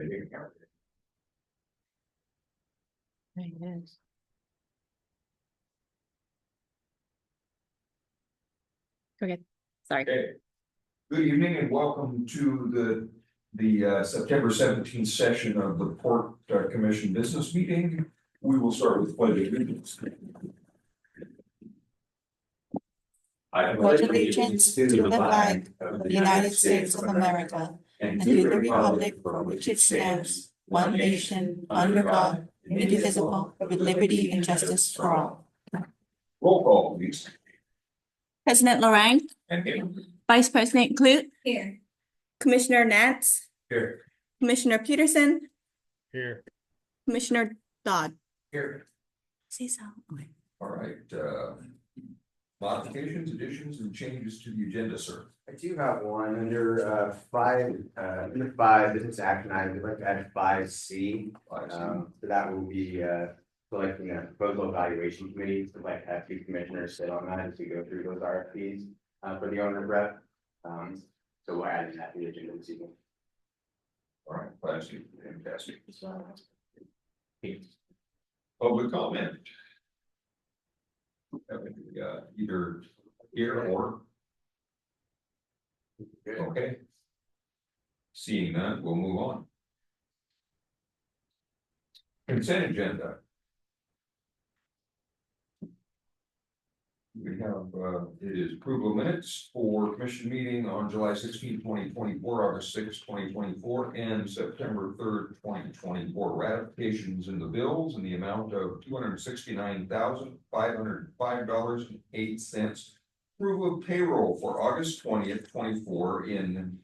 It is. Okay, sorry. Okay. Good evening and welcome to the September 17th session of the Port Commission Business Meeting. We will start with pledge of allegiance. I pledge allegiance to the flag of the United States of America and to the republic for which it stands, one nation, under God, indivisible, with liberty and justice for all. Roll call, please. President Lorraine, And Vice President Clute, Here. Commissioner Nance, here. Commissioner Peterson, Here. Commissioner Dodd. Here. Say so. All right. Modifications, additions, and changes to the agenda, sir. I do have one under five business action items. I'd like to add 5C. So that will be selecting a proposal evaluation committee. So I'd like to have 2 commissioners sit on that as we go through those RFPs for the owner rep. So we're adding that to the agenda this evening. All right, fantastic. Public comment. Either here or. Okay. Seeing none, we'll move on. Consent agenda. We have, it is approval of minutes for commission meeting on July 16, 2024, August 6, 2024, and September 3rd, 2024. Ratifications in the bills in the amount of $269,505.08. Approval of payroll for August 20th, 24 in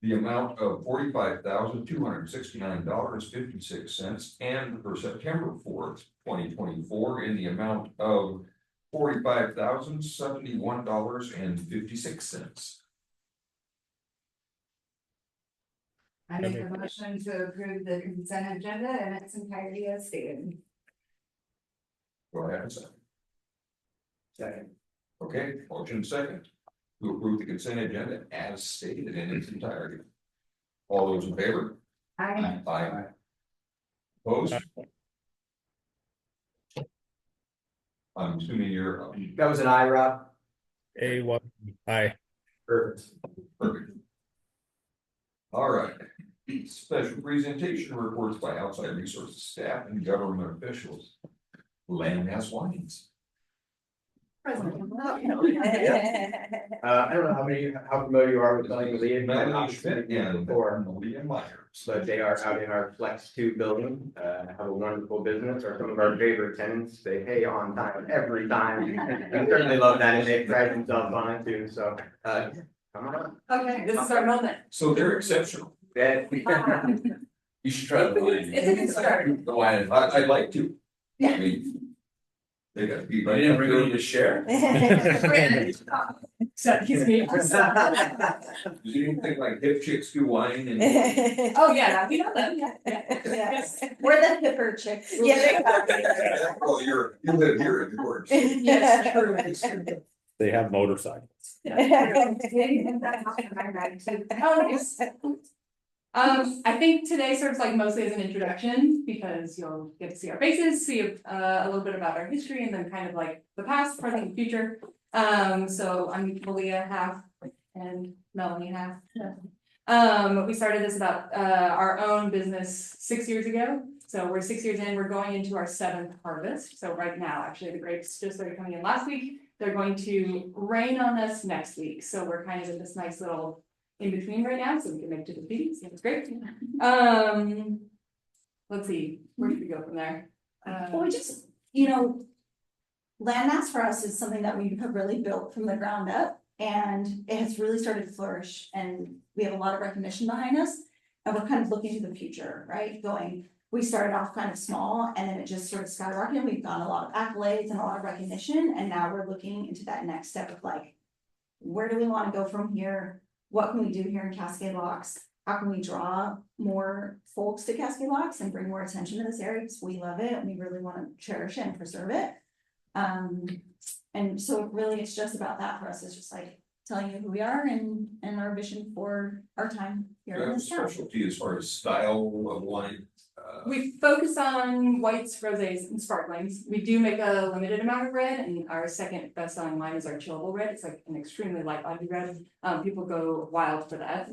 the amount of $45,269.56, and for September 4th, 2024 in the amount of $45,071.56. I make a motion to approve the consent agenda in its entirety as stated. Go ahead, second. Second. Okay, motion second to approve the consent agenda as stated in its entirety. All those in favor? Aye. Aye. Opposed? I'm assuming you're That was an I, Rob. A1. Aye. Perfect. perfect. All right. Special presentation reports by outside resources staff and government officials. Landmass wines. I don't know how familiar you are with Melanie Melanie Schmidt and before, Leah Myers. but they are out in our Flex 2 building. Have a wonderful business. Are some of our favorite tenants. They pay on time every time. I certainly love that, and they pride themselves on it too. So come on. Okay, this is our moment. So they're exceptional. Yeah. You should try the wine. It's a good start. The wine, I'd like to. I mean, they got to be. I didn't bring any to share. So he's me. Does anything like hip chicks do wine and? Oh, yeah, we know them, yeah. Yes, we're the hipper chicks. Yeah. Oh, you live here in George. Yes, true. They have motorcycles. Oh, nice. I think today serves like mostly as an introduction because you'll get to see our faces, see a little bit about our history, and then kind of like the past, present, and future. So I'm Malia half and Melanie half. We started this about our own business 6 years ago. So we're 6 years in, we're going into our 7th harvest. So right now, actually, the grapes just started coming in last week. They're going to rain on us next week. So we're kind of in this nice little in between right now, so we can make it to the feeding. So it's great. Let's see, where should we go from there? Well, we just, Landmass for us is something that we have really built from the ground up, and it has really started to flourish, and we have a lot of recognition behind us, and we're kind of looking to the future, right? We started off kind of small, and then it just sort of skyrocketed. We've gotten a lot of accolades and a lot of recognition, and now we're looking into that next step of like, where do we want to go from here? What can we do here in Cascade Locks? How can we draw more folks to Cascade Locks and bring more attention to this area? Because we love it and we really want to cherish it and preserve it. And so really it's just about that for us. It's just like, telling you who we are and our vision for our time Do here you in have a this town. specialty as far as style of wine? We focus on whites, rosés, and sparklings. We do make a limited amount of red, and our second best-selling wine is our chillable red. It's like an extremely light body red. People go wild for that.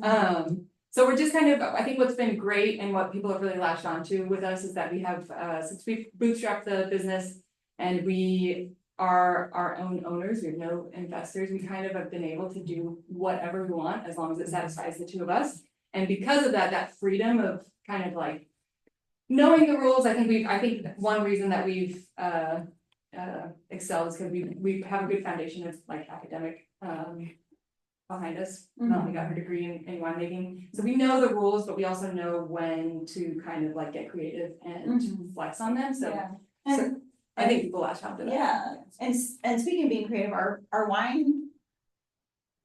So we're just kind of, I think what's been great and what people have really latched onto with us is that we have, since we've bootstrapped the business and we are our own owners, we have no investors, we kind of have been able to do whatever we want as long as it satisfies the two of us. And because of that, that freedom of kind of like knowing the rules, I think one reason that we've excelled is because we have a good foundation of like academic behind us. We got her degree in winemaking, so we know the rules, but we also know when to kind of like get creative and flex on them. So, Yeah. so And I think people latch on to that. yeah, and speaking of being creative, our wine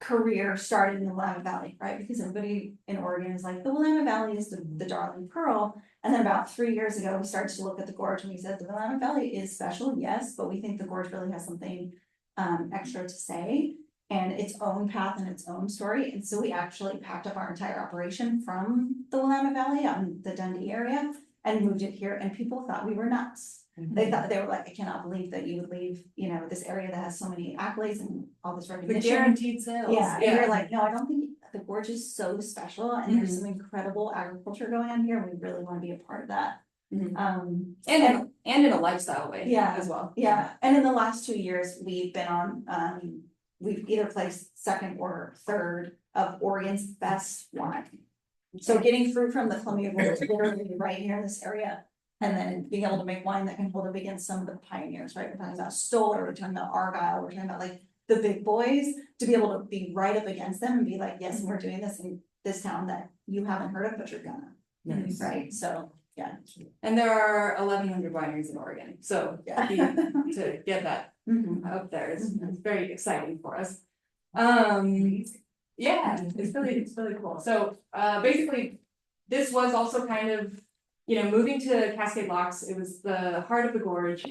career started in the Willamette Valley, right? Because everybody in Oregon is like, the Willamette Valley is the darling pearl. And then about 3 years ago, we started to look at the gorge and we said, the Willamette Valley is special, yes, but we think the gorge really has something extra to say and its own path and its own story. And so we actually packed up our entire operation from the Willamette Valley out in the Dundee area and moved it here, and people thought we were nuts. They thought, they were like, I cannot believe that you would leave, you know, this area that has so many accolades and all this The recognition. guaranteed sales. Yeah, and we're like, no, I don't think the gorge is so special, and there's Mhm. some incredible agriculture going on here, and we really wanna be a part of that. Mhm. And And in a lifestyle way. Yeah. As well. yeah, and in the last 2 years, we've been on, we've either placed second or third of Oregon's best wine. So getting fruit from the Columbia River, literally right here in this area, and then being able to make wine that can hold up against some of the pioneers, right? We're talking about Stoller, we're talking about Argyle, we're talking about like the big boys, to be able to be right up against them and be like, yes, we're doing this in this town that you haven't heard of, but you're gonna, Nice. right? So, yeah. And there are 1,100 wineries in Oregon, so Yeah. to get that Mhm. up there is very exciting for us. Yeah, it's really cool. So basically, this was also kind of, you know, moving to Cascade Locks, it was the heart of the gorge.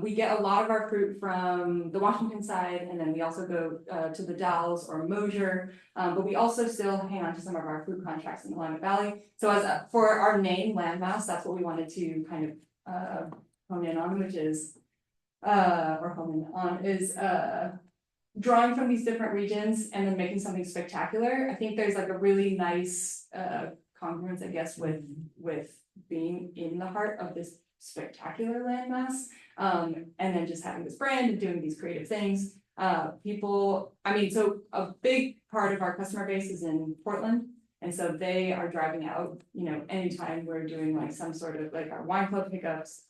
We get a lot of our fruit from the Washington side, and then we also go to the Dalles or Mosier. But we also still hang on to some of our fruit contracts in the Willamette Valley. So as for our name, Landmass, that's what we wanted to kind of hone in on, which is drawing from these different regions and then making something spectacular. I think there's like a really nice congruence, I guess, with being in the heart of this spectacular landmass. And then just having this brand and doing these creative things. So a big part of our customer base is in Portland. And so they are driving out, you know, anytime we're doing like some sort of like our wine club pickups.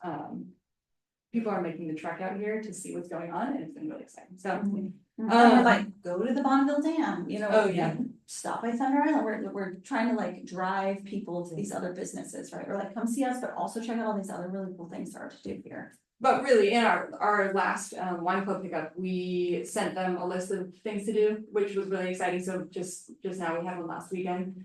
People are making the trek out here to see what's going on, and it's been really exciting. So, And we're like, go to the Bonneville Dam, you know. Oh, yeah. Stop by Thunder Island, we're trying to like drive people to these other businesses, right? We're like, come see us, but also check out all these other really cool things there are to do here. but really, in our last wine club pickup, we sent them a list of things to do, which was really exciting. So just now, we had one last weekend.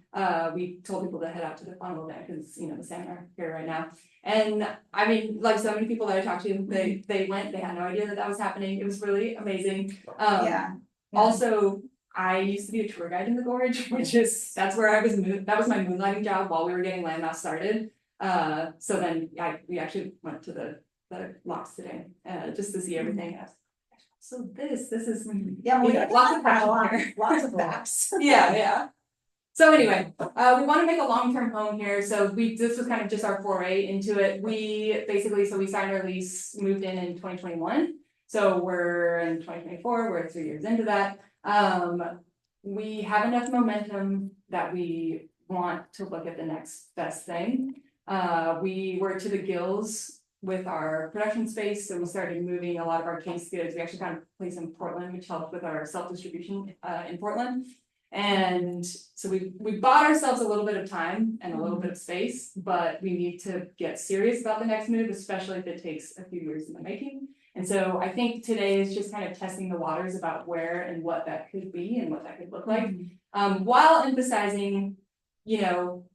We told people to head out to the Bonneville Dam because, you know, the salmon are here right now. And I mean, like so many people that I talked to, they went, they had no idea that was happening. It was really amazing. Yeah. Also, I used to be a tour guide in the gorge, that's where that was my moonlighting job while we were getting Landmass started. So then we actually went to the locks today, just to see everything. So this is. Yeah, we got got lots of passion here. lots of facts. Yeah. So anyway, we want to make a long-term home here, so this was kind of just our foray into it. We signed our lease, moved in 2021. So we're in 2024, we're 3 years into that. We have enough momentum that we want to look at the next best thing. We were to the gills with our production space, so we started moving a lot of our case goods. We actually found a place in Portland, which helped with our self-distribution in Portland. And so we bought ourselves a little bit of time and a little bit of space, but we need to get serious about the next move, especially if it takes a few years in the making. And so I think today is just kind of testing the waters about where and what that could be and what that could look like, while emphasizing, you know,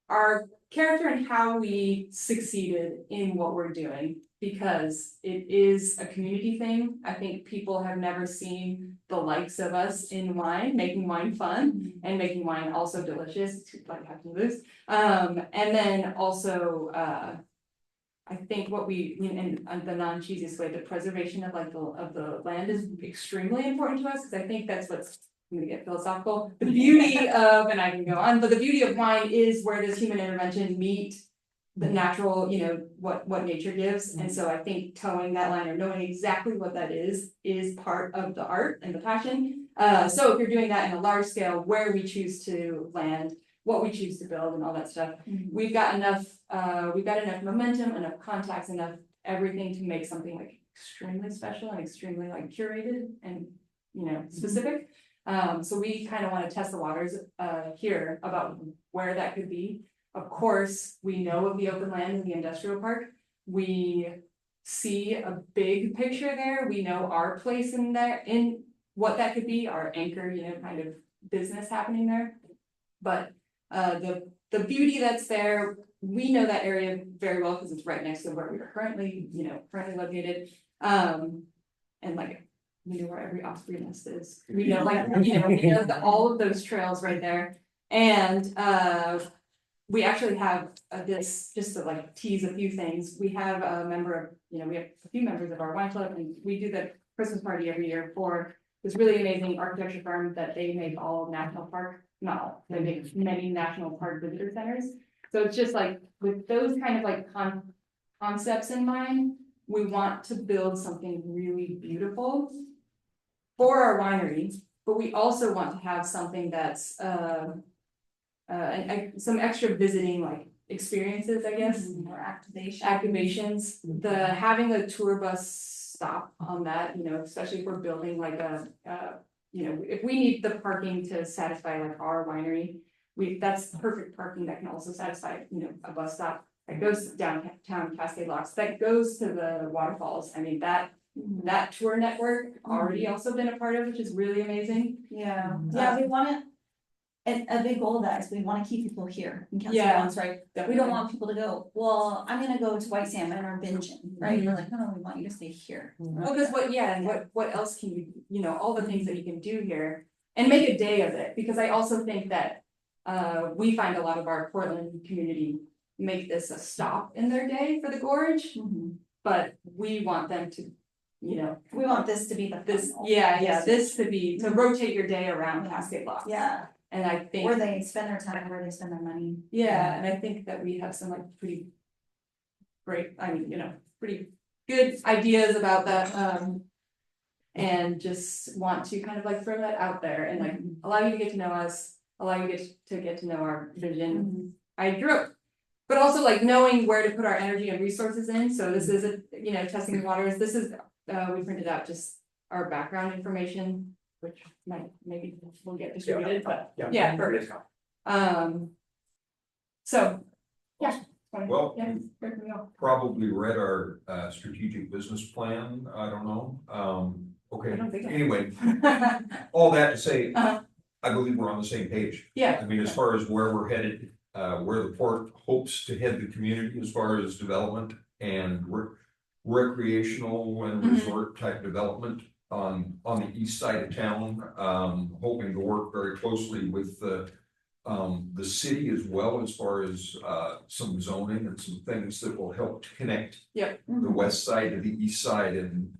our character and how we succeeded in what we're doing. because it is a community thing. I think people have never seen the likes of us in wine, making wine fun and making wine also delicious, like how to this. And then also, I think what we, in the non-cheesiest way, the preservation of like the land is extremely important to us, because I think that's what's, I'm gonna get philosophical. The beauty of, and I can go on, but the beauty of wine is where does human intervention meet the natural, what nature gives. And so I think towing that line or knowing exactly what that is part of the art and the passion. So if you're doing that in a large scale, where we choose to land, what we choose to build and all that stuff, we've got enough momentum, enough contacts, enough everything to make something like extremely special and extremely like curated and, specific. So we kind of want to test the waters, here about where that could be. Of course, we know of the open land in the industrial park. We see a big picture there. We know our place in there, in what that could be, our anchor, kind of business happening there. But the beauty that's there, we know that area very well because it's right next to where we are currently located. And like, we know where every osprey nest is. We know all of those trails right there. And we actually have this, just to like tease a few things, we have a member of, we have a few members of our wine club, and we do the Christmas party every year for this really amazing architecture firm that they make all national park, not all, they make many national park visitor centers. So it's just like, with those kind of like concepts in mind, we want to build something really beautiful for our winery, but we also want to have something that's, and some extra visiting like experiences, I guess. Or Activations, having a tour bus stop on that, especially if we're building like if we need the parking to satisfy like our winery, that's perfect parking that can also satisfy, a bus stop that goes downtown Cascade Locks, that goes to the waterfalls. I mean, that tour network already also been a part of, which is really amazing. Yeah, we want it. And a big goal of that is we want to keep people here in Cascade Yeah, Locks, right? We don't want people to go, well, I'm gonna go to White Salmon or Bingen, right? We're like, no, we want you to stay here. Well, because what else can you, all the things that you can do here and make a day of it, because I also think that we find a lot of our Portland community make this a stop in their day for the gorge, but we want them to, we want this to be the this, final. this to rotate your day around Cascade Locks. Yeah, And I think where they spend their time, where they spend their money. yeah, and I think that we have some like pretty great, pretty good ideas about that. And just want to kind of like throw that out there and like allow you to get to know us, allow you to get to know our vision. I grew up, but also like knowing where to put our energy and resources in. So this is testing the waters. This is we printed out just our background information, which maybe will get distributed, but yeah, perfect. So yeah. Well, Yeah, you've where can we go? probably read our strategic business plan. I don't know. Okay, I don't think I- anyway, all that to say, Uh-huh. I believe we're on the same page. Yeah. I mean, as far as where we're headed, where the port hopes to head the community as far as development and recreational and resort type development on the east side of town. Hoping to work very closely with the city as well, as far as some zoning and some things that will help to connect Yep. the west side to the east side and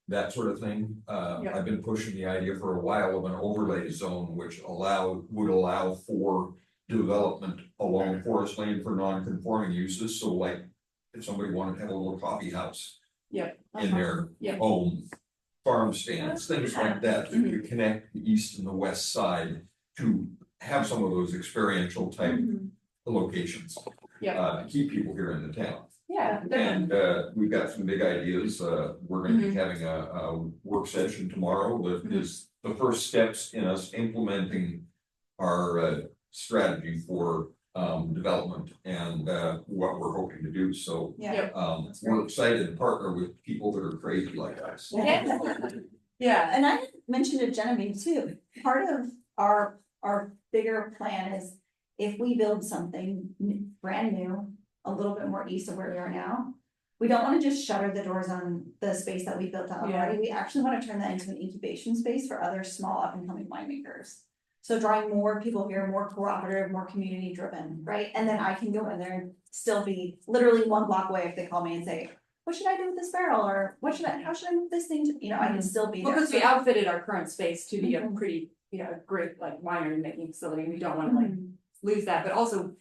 that sort of thing. Yep. I've been pushing the idea for a while of an overlay zone, which would allow for development along Forest Lane for non-conforming uses. So like if somebody wanted to have a little coffee house Yep. in their Yep. home, farm stands, things like that, to connect the east and the west side to have some of those experiential type locations. Yeah. To keep people here in the town. Yeah, definitely. And we've got some big ideas. We're gonna be having a work session tomorrow that is the first steps in us implementing our strategy for development and what we're hoping to do. So we're excited to partner with people that are crazy like us. Yeah. And I mentioned to Genevieve too, part of our bigger plan is if we build something brand new, a little bit more east of where we are now, we don't wanna just shutter the doors on the space that we built out Yeah. already, we actually wanna turn that into an incubation space for other small up and coming winemakers. So drawing more people here, more cooperative, more community driven, right? And then I can go in there and still be literally 1 block away if they call me and say, what should I do with this barrel? Or how should I move this thing to, you know, I can still be there. Because we So- outfitted our current space to be a Mhm. pretty, great like winery making facility, we don't wanna like lose that, but also.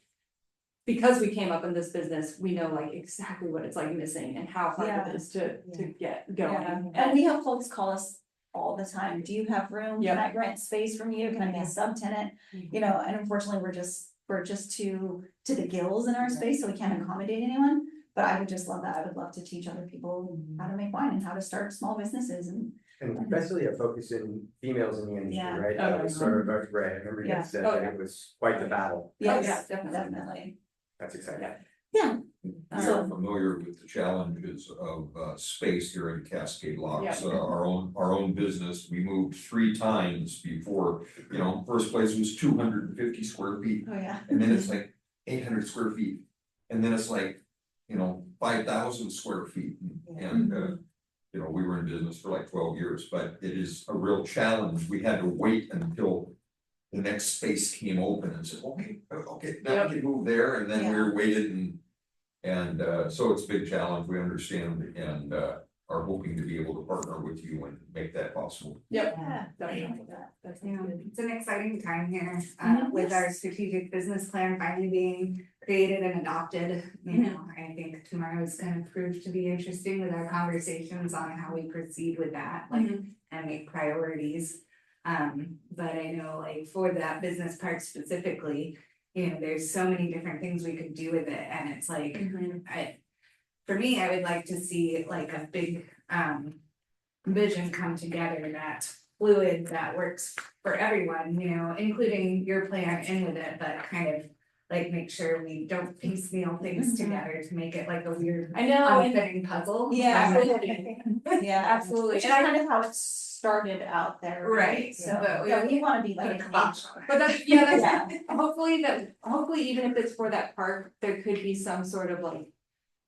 Because we came up in this business, we know like exactly what it's like missing and how hard Yeah. it is to get Yeah, going. and we have folks call us all the time, do you have room, Yeah. can I rent space from you, can I be a subtenant? You know, and unfortunately, we're just too to the gills in our space, so we can't accommodate anyone. But I would just love that, I would love to teach other people how to make wine and how to start small businesses and. And especially a focus in females in the industry, Yeah. right? Oh, That was sort of our right, I remember you Yeah. said Oh, that yeah. it was quite the battle. Yes, yeah, definitely. definitely, That's exciting. yeah, We So- are familiar with the challenges of space here in Cascade Locks. Yeah. Our own business, we moved 3 times before, first place was 250 square feet. oh, yeah. And then it's like 800 square feet. And then it's like, 5,000 square feet. And, we were in business for like 12 years, but it is a real challenge. We had to wait until the next space came open and said, okay, now we can move there. And then we were waited and so it's a big challenge. We understand and are hoping to be able to partner with you and make that possible. Yep. Yeah. Definitely. That sounds good. It's an exciting time here, Mhm. with our strategic business plan finally being created and adopted. I think tomorrow is gonna prove to be interesting with our conversations on how we proceed with that, like, and make priorities. But I know like for that business park specifically, there's so many different things we could do with it, and it's like, for me, I would like to see like a big vision come together that's fluid, that works for everyone, including your plan in with it, but kind of like make sure we don't piecemeal things together to make it like a weird I know, and unfitting puzzle. Yeah. absolutely, Yeah, absolutely, which is and I, kind of how it started out there. Right, So, but yeah, we wanna be like. Put a kibosh on it. but that's, hopefully even if it's for that park, there could be some sort of like.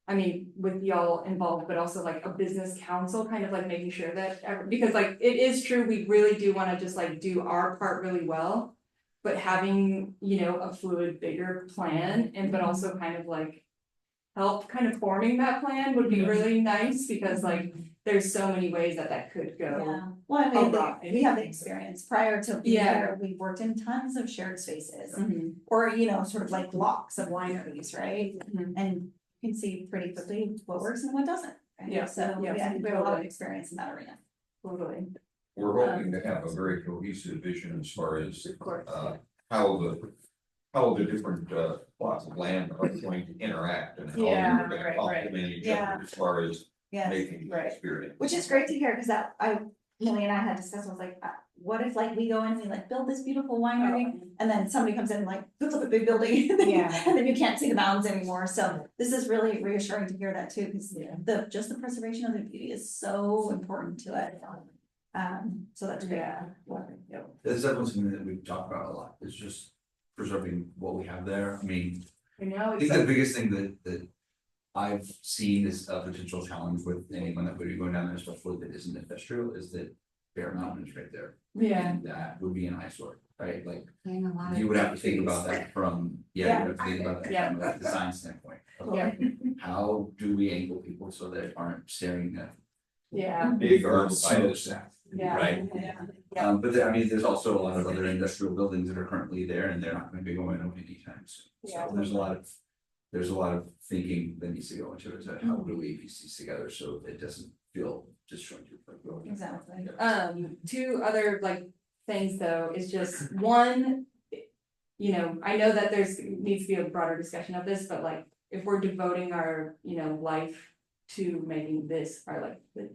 I mean, with y'all involved, but also like a business council, kind of like making sure that, because like, it is true, we really do wanna just like do our part really well. But having, a fluid, bigger plan, and but also kind of like. Help kind of forming that plan would be really nice, because like, there's so many ways that could go. Yeah, well, I mean, lot. we have the experience, prior to being Yeah. here, we worked in tons of shared spaces. Mhm. Or, sort of like blocks of wineries, right? Mhm. And you can see pretty quickly what works and what doesn't, right? Yeah, So, yeah, yeah, I think we have a lot of totally. experience in that arena. Totally, We're hoping to have a very cohesive vision as far as of course. how the different plots of land are going to interact and how Yeah, they're gonna right, complement each Yeah. other as far as Yes, making the right. experience. which is great to hear, cause Millie and I had discussed, I was like, what if like we go in, we like build this beautiful winery, and then somebody comes in and like, puts up a big building, and then, Yeah. and then you can't see the mountains anymore, so this is really reassuring to hear that too, cause just the preservation of the beauty is so important to it. So that's great. Yeah. That's definitely something that we've talked about a lot, it's just preserving what we have there, I mean, I know, I it's think the like, biggest thing that. I've seen as a potential challenge with anyone that would be going down there, especially that isn't industrial, is that Bear Mountain is right there. yeah, And that would be an eyesore, right, like, Doing a lot of you would have to think trees. about that from, you Yeah. would have to think about Yeah. that from a design standpoint. of Yeah. How do we angle people so they aren't staring at. yeah, Big Or urban smokestack, yeah. right? Yeah. But I mean, there's also a lot of other industrial buildings that are currently there and they're not gonna be going away anytime soon. Yeah. So there's a lot of thinking that needs to go into it, how do we piece these together so it doesn't feel disjointed. Exactly. Two other like things though, is just one. I know that needs to be a broader discussion of this, but like, if we're devoting our, life to making this our like, the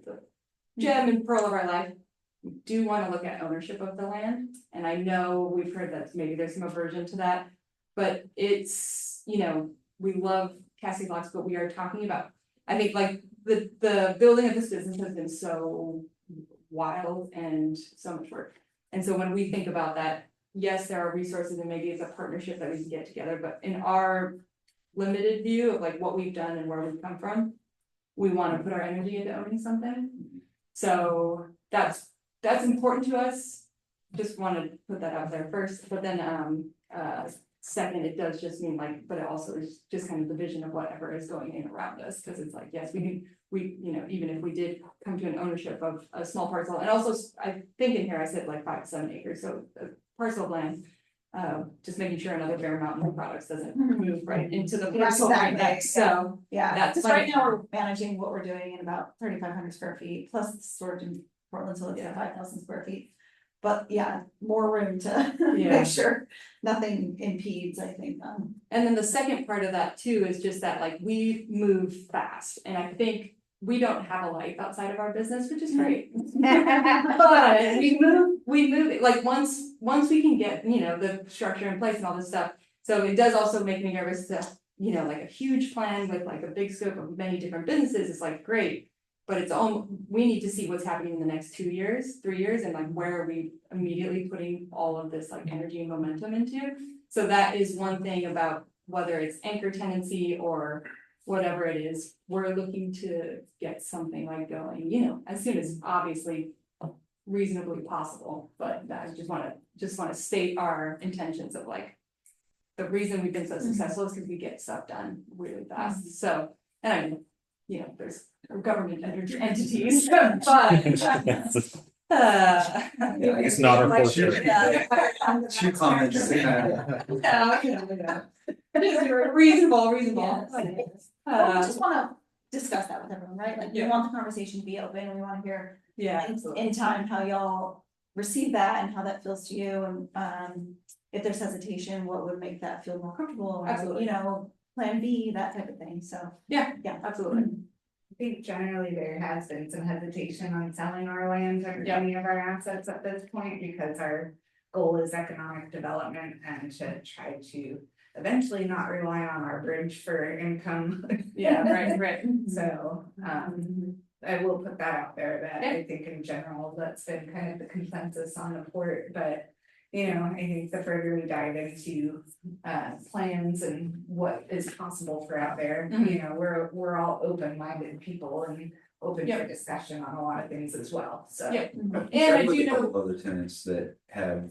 gem and pearl of our life. We do wanna look at ownership of the land, and I know we've heard that maybe there's some aversion to that. But it's, we love Cassie Locks, but we are talking about, I think like the building of this business has been so wild and so much work. And so when we think about that, yes, there are resources and maybe it's a partnership that we can get together, but in our limited view of like what we've done and where we've come from. we want to put our energy into owning something. So that's important to us. Just want to put that out there first, but then second, it does just mean like, but it also is just kind of the vision of whatever is going in around us, because it's like, yes, you know, even if we did come to an ownership of a small parcel, and also I think in here I said like 5 to 7 acres, so a parcel of land. Just making sure another Bear Mountain products doesn't move right into the parcel right next, so. Yeah, That's because right funny. now we're managing what we're doing in about 3,500 square feet, plus the storage in Portland, so it's at 5,000 square feet. But yeah, more room to Yeah. make sure nothing impedes, I think. And then the second part of that too is just that like we move fast, and I think we don't have a life outside of our business, which is great. But we move it, like once we can get, you know, the structure in place and all this stuff. So it does also make me nervous to, you know, like a huge plan with like a big scope of many different businesses is like great. But it's all, we need to see what's happening in the next 2 years, 3 years, and like where are we immediately putting all of this like energy and momentum into? So that is one thing about whether it's anchor tenancy or whatever it is, we're looking to get something like going, you know, as soon as obviously reasonably possible. But I just wanna state our intentions of like, the reason we've been so successful is because we get stuff done really fast. So, and I mean, you know, there's government entities, but. It's not our portion. Two comments. Reasonable. We just wanna discuss that with everyone, right? Like, we Yeah. want the conversation to be open, we wanna hear Yeah, in time how y'all receive that and how that feels to you, and if there's hesitation, what would make that feel more comfortable, or, Absolutely. you know, plan B, that type of thing, so. yeah, Yeah. absolutely. I think generally there has been some hesitation on selling our land or Yeah. any of our assets at this point, because our goal is economic development and to try to eventually not rely on our bridge for income. Yeah, right. So, I will put that out there, that Yeah. I think in general, that's been kind of the consensus on the port, but. You know, I think the further we dive into plans and what is possible for out there, Mhm. you know, we're all open-minded people and open for Yep. discussion on a lot of things as well, so. Yep. I've And I chatted with do a know- couple Other tenants that have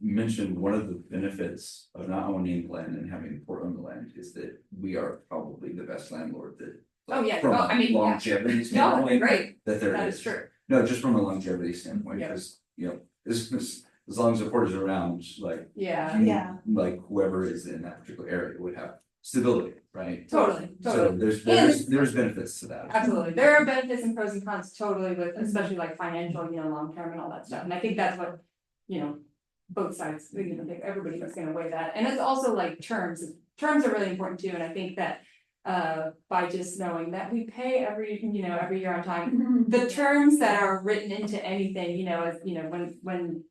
mentioned one of the benefits of not owning land and having port own the land is that we are probably the best landlord that. Oh, yeah. From Oh, I mean, yeah. longevity No, standpoint, great, that there that is is. true. No, just from a longevity standpoint, Yeah. because, you know, as long as the port is around, like. Yeah, Yeah. Like whoever is in that particular area would have stability, right? totally. So there's benefits to that. Absolutely, there are benefits and pros and cons totally with, especially like financial, you know, long term and all that stuff, and I think that's what, you know. Both sides, you know, everybody is gonna weigh that, and it's also like terms are really important too, and I think that. By just knowing that we pay every year on time, the terms that are written into anything, you know, as you know, when.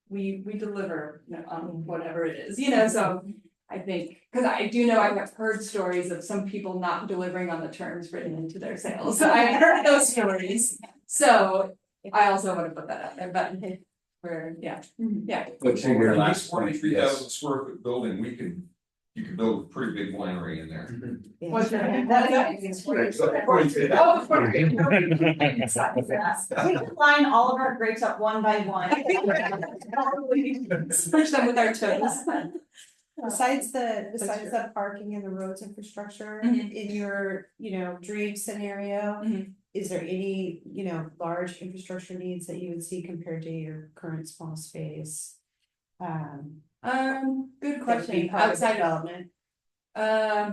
We deliver, you know, on whatever it is, you know, so. I think, cause I do know I have heard stories of some people not delivering on the terms written into their sales, so I've heard those stories. So I also wanna put that out there, but we're, yeah. But to your last point, 43,000 yes, square foot building, you can build a pretty big winery in there. What's your? Oh, We can line all of our grapes up one by one. Push them with our toes. Besides true. the parking and the roads infrastructure, Mhm. in your, dream scenario. Mhm. Is there any, large infrastructure needs that you would see compared to your current small space? Good that would be question, part of outside of, development.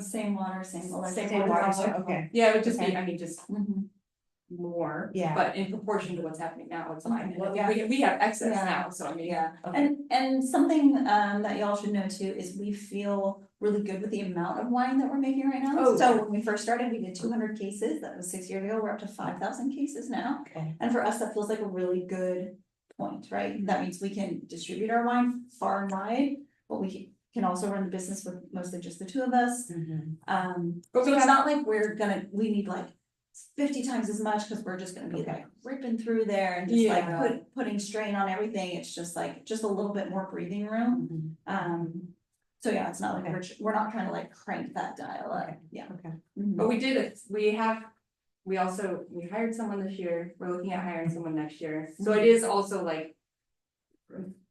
Same water, same electric. Same water, so, okay. yeah, it would just be, Okay. I mean, just Mhm. more. Yeah. But in proportion to what's happening now, it's fine, Mhm. and we have excess Yeah. now, so I mean, Yeah, okay. and something that y'all should know too is we feel really good with the amount of wine that we're making right now. Oh, So yeah. when we first started, we did 200 cases, that was 6 years ago, we're up to 5,000 cases now. Okay. And for us, that feels like a really good point, right? That means we can distribute our wine far and wide, but we can also run the business with mostly just the two of us. But So we it's have- not like we need like 50 times as much, cause we're just gonna be like ripping through there and just like Yeah. putting strain on everything, it's just like, just a little bit more breathing room. So yeah, it's not like we're not trying to like crank that dial up, yeah. Okay. But we did it, we hired someone this year, we're looking at hiring someone next year, so it is also like.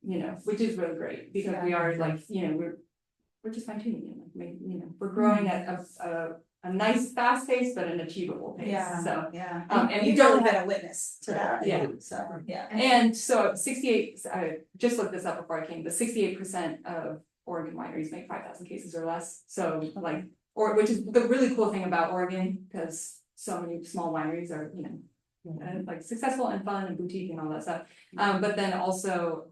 You know, which is really great, because we are like, you know, we're just fine tuning it, like, maybe, you know, we're growing at a nice fast pace, but an achievable pace, Yeah, so. yeah. And we you've don't really have, been a witness to that. Yeah. So, yeah. and so 68, I just looked this up before I came, but 68% of Oregon wineries make 5,000 cases or less, so like, which is the really cool thing about Oregon, because so many small wineries are, you know, like successful and fun and boutique and all that stuff. But then also,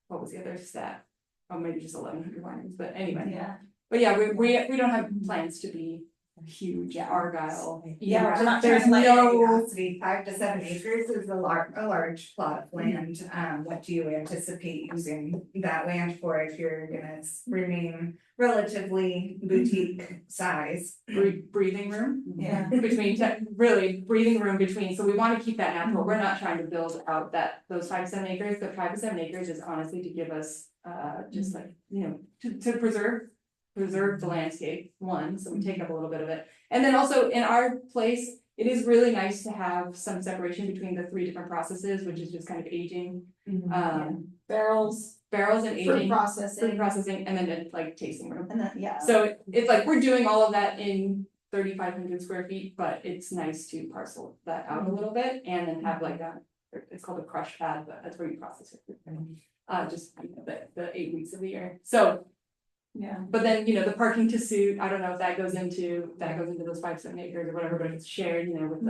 what was the other stat? Oh, maybe just 1,100 wineries, but anyway. Yeah. But yeah, we don't have plans to be huge Argyle. Yeah, we're not There's trying to, like, no. Curiosity, 5 to 7 acres is a large plot of land. What do you anticipate using that land for if you're gonna remain relatively boutique size? Breathing room. Yeah. Between, really breathing room between, so we wanna keep that natural, we're not trying to build out those 5 to 7 acres, the 5 to 7 acres is honestly to give us, just like, you know, to preserve the landscape, one, so we take up a little bit of it. And then also in our place, it is really nice to have some separation between the 3 different processes, which is just kind of aging. Barrels, And fruit aging, processing, and then like tasting room. and then, yeah. So it's like, we're doing all of that in 3,500 square feet, but it's nice to parcel that out a little bit and then have like it's called a crush pad, but that's where you process it. Just, you know, the 8 weeks of the year, so. Yeah. But then, you know, the parking to suit, I don't know if that goes into those 5 to 7 acres or whatever, but it's shared, you know, with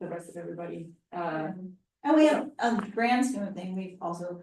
the rest of everybody. And we have a grand scheme of thing, we've also,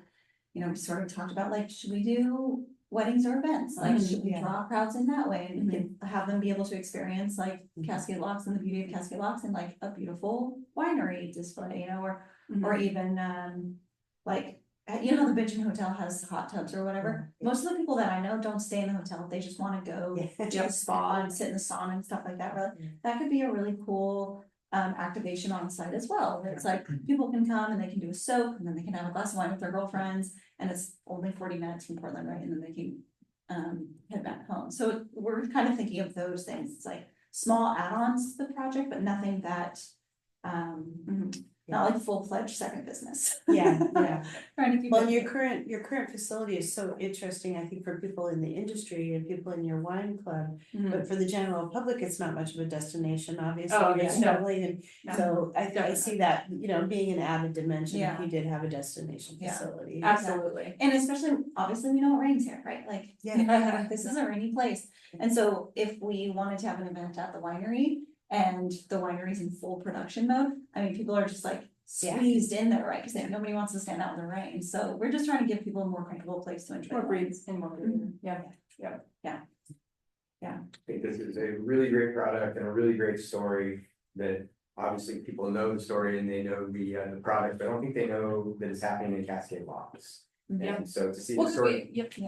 you know, sort of talked about like, should we do weddings or events? Like, should we draw crowds in that way and have them be able to experience like Cascade Locks and the beauty of Cascade Locks and like a beautiful winery display, you know, or even like, you know, the Benjamin Hotel has hot tubs or whatever. Most of the people that I know don't stay in the hotel, they just wanna go to a spa and sit in the sauna and stuff like that, really. That could be a really cool activation on site as well, where it's like, people can come and they can do a soak, and then they can have a glass of wine with their girlfriends, and it's only 40 minutes from Portland, right, and then they can head back home. So we're kind of thinking of those things, it's like small add-ons to the project, but nothing that not like full-fledged second business. Yeah. Trying to keep Well, it. your current facility is so interesting, I think, for people in the industry and people in your wine club. But for the general public, it's not much of a destination, obviously. Oh, It's yeah. lovely, and so I see that, you know, being an added dimension if you did have a destination facility. Absolutely. And especially, obviously, we know it rains here, right? Like, this is a rainy place. And so if we wanted to have an event at the winery and the winery's in full production mode, I mean, people are just like squeezed in there, right? Because nobody wants to stand out in the rain. So we're just trying to give people a more comfortable place to enjoy. More breathes and more breathing, yeah. I think this is a really great product and a really great story that obviously people know the story and they know the product, but I don't think they know that it's happening in Cascade Locks. And so to see this sort of,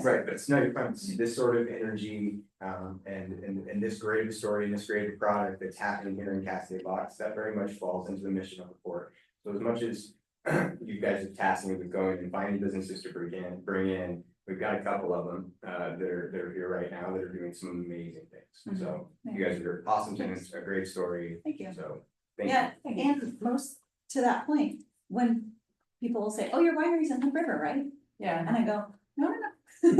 right, but it's no, you're fine to see this sort of energy, and this great story and this great product that's happening here in Cascade Locks, that very much falls into the mission of the port. So as much as you guys are tasked me with going and finding businesses to bring in, we've got a couple of them that are here right now that are doing some amazing things. So you guys are awesome, and it's a great story. Thank you. So thank you. And most to that point, when people will say, "Oh, your winery's in the river, right?" Yeah. And I go, no.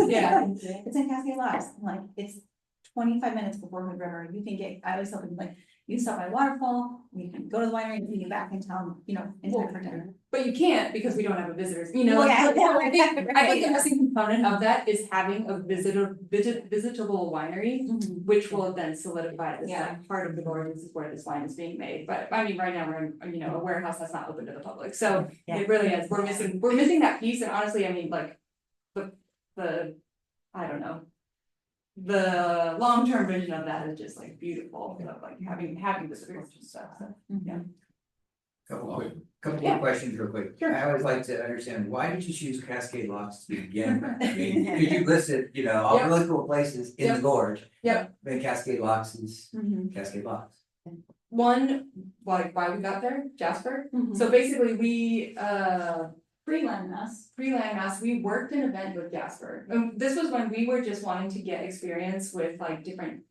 Yeah. It's in Cascade Locks. I'm like, it's 25 minutes before Hood River. You can get, I always tell people like, you stop by waterfall, you can go to the winery and you get back in town, you know, in time for dinner. But you can't because we don't have a visitors, you know. Well, I think the missing component of that is having a visitable winery, which will then solidify this like part of the door. This is where this wine is being made. But I mean, right now we're in, you know, a warehouse that's not open to the public, so it really is. We're missing that piece, and honestly, I mean, like the I don't know. The long-term vision of that is just like beautiful, of like having visitors and stuff. So, yeah. Couple more questions real quick. Sure. I always like to understand, why did you choose Cascade Locks to begin with? I mean, because you listed, you know, all really cool places in the gorge. Then Cascade Locks is Cascade Locks. One, like why we got there, Jasper. So basically we Landmass. Landmass, we worked an event with Jasper. This was when we were just wanting to get experience with like different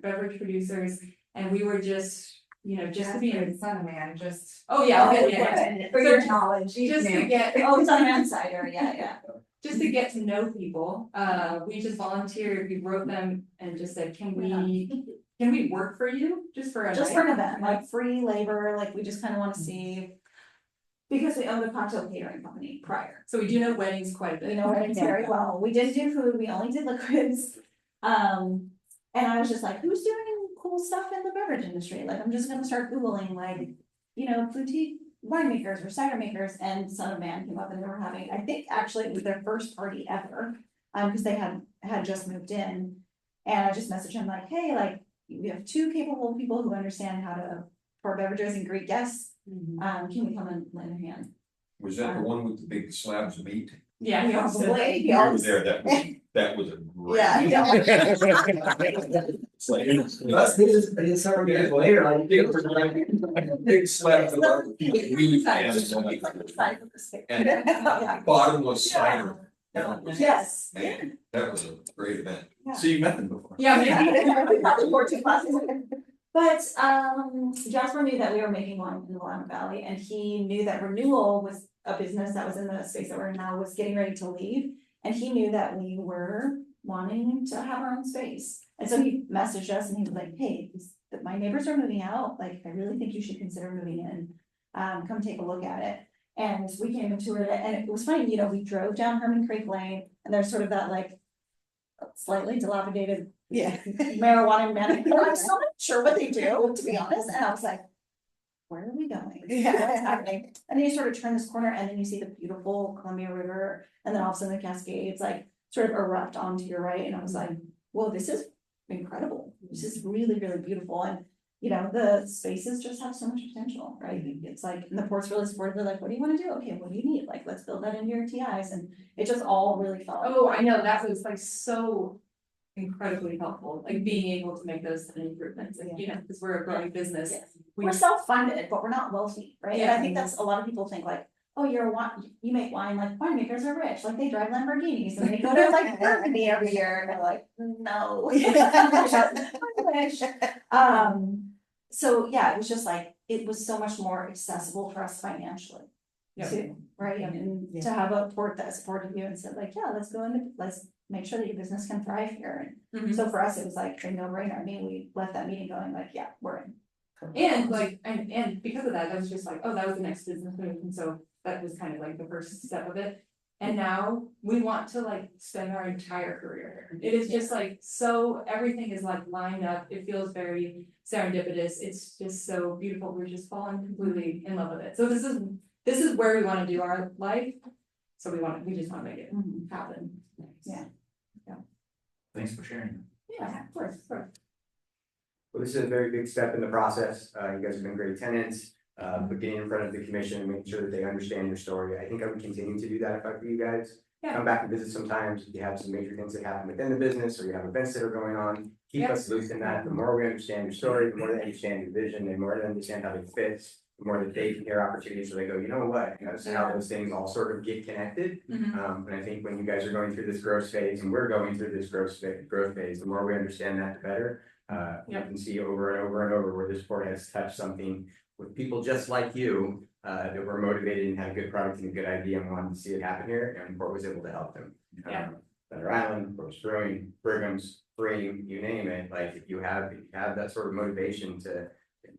beverage producers. And we were just, just to be in. Son of man, just. Oh, yeah, Oh, yeah. For your knowledge, you Just to knew. get, Oh, it's on the insider, yeah. just to get to know people, we just volunteered, we wrote them and just said, can we work for you, just for a Just night? for an event, like free labor, like we just kind of want to see. Because we owned a cocktail catering company prior. So we do know weddings quite a bit. We know weddings very well. We didn't do food, we only did liquids. And I was just like, who's doing cool stuff in the beverage industry? Like, I'm just gonna start Googling like, boutique winemakers or cider makers, and Son of Man came up and they were having, I think actually it was their first party ever. Because they had just moved in. And I just messaged him like, hey, like, we have two capable people who understand how to pour beverages and greet guests. Can we come and lend a hand? Was that the one with the big slabs of meat? Yeah, he also said Probably, that. he You were always- there, that was a great. Yeah. It's like, It's several years later, like, big slabs of meat and bottomless cider. That was- Yes. Man, that was a great event. So you met them before? Yeah, maybe. We probably wore 2 classes. But Jasper knew that we were making one in the Willamette Valley, and he knew that Renewal was a business that was in the space that we're in now, was getting ready to leave. And he knew that we were wanting to have our own space. And so he messaged us and he was like, hey, my neighbors are moving out, like, I really think you should consider moving in. Come take a look at it. And we came and toured it, and it was funny, we drove down Herman Creek Lane, and there's sort of that like slightly dilapidated marijuana man. I'm still not sure what they do, to be honest, and I was like, where are we going? What's happening? And then you sort of turn this corner and then you see the beautiful Columbia River, and then all of a sudden the Cascades like sort of erupt onto your right, and I was like, whoa, this is incredible. This is really, really beautiful. And the spaces just have so much potential, right? It's like, and the port's really supportive. They're like, what do you want to do? Okay, what do you need? Like, let's build that into your TIs. And it just all really felt. Oh, I know, that was like so incredibly helpful, like being able to make those improvements, and because we're a growing business. Yes. We're self-funded, but we're not wealthy, right? And I think that's a lot of people think like, oh, you make wine, like winemakers are rich, like they drive Lamborghinis and they go to like Burgundy every year, and they're like, no. I wish. So yeah, it was just like, it was so much more accessible for us financially. Too, right? And to have a port that supported you and said like, yeah, let's make sure that your business can thrive here. And so for us, it was like a no-brainer. I mean, we left that meeting going like, yeah, we're in. And like, and because of that, I was just like, oh, that was the next business move, and so that was kind of like the first step of it. And now we want to like spend our entire career here. It is just like, so everything is like lined up, it feels very serendipitous, it's just so beautiful, we're just falling completely in love with it. So this is where we want to do our life, so we just want to make it happen. Yeah. Thanks for sharing. Yeah, of course. Well, this is a very big step in the process. You guys have been great tenants, but getting in front of the commission and making sure that they understand your story. I think I would continue to do that if I were you guys. Yeah. Come back and visit sometimes. If you have some major things that happen within the business, or you have events that are going on, keep us loose in that. The more we understand your story, the more they understand your vision, the more they understand how it fits, the more that they can hear opportunities where they go, you know what, see how those things all sort of get connected. And I think when you guys are going through this growth phase and we're going through this growth phase, the more we understand that, the better. You can see over and over and over where this board has touched something with people just like you, that were motivated and had a good product and a good idea and wanted to see it happen here, and the board was able to help them. Thunder Island, Brooks Brewing, Brigham's, Bream, you name it, like if you have that sort of motivation to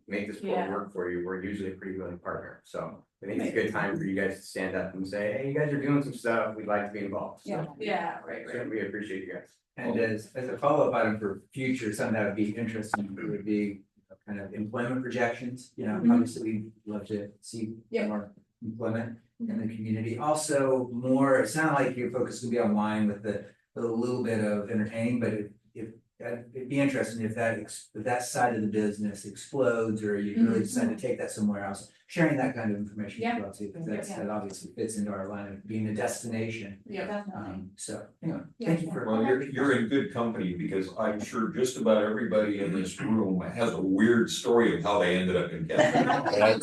make this board work for you, we're usually a pretty willing partner. So I think it's a good time for you guys to stand up and say, hey, you guys are doing some stuff, we'd like to be involved. So Right. we appreciate you guys. And as a follow-up item for future, something that would be interesting would be kind of employment projections, obviously we'd love to see more employment in the community. Also more, it sounded like your focus would be on wine with a little bit of entertaining, but it'd be interesting if that side of the business explodes, or you really decide to take that somewhere else. Sharing that kind of information as well too, because that obviously fits into our line of being a destination. So anyway, thank you for. Well, you're in good company, because I'm sure just about everybody in this room has a weird story of how they ended up in Canada.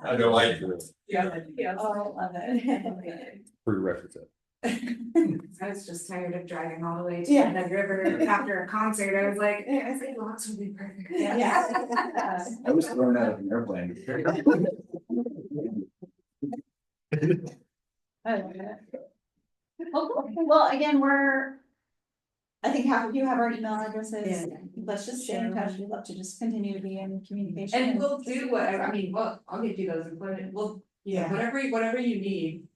I know I do. Yeah, yeah. Oh, I love it. Prerequisite. I was just tired of driving all the way to Yeah. the river after a concert. I was like, I think lots would be perfect. Yeah. I was thrown out of an airplane. Well, again, I think half of you have our email addresses. Yeah. Let's just stay in touch. We'd love to just continue to be in communication. And we'll do whatever, I mean, well, I'll get you those employment, Yeah. whatever you need,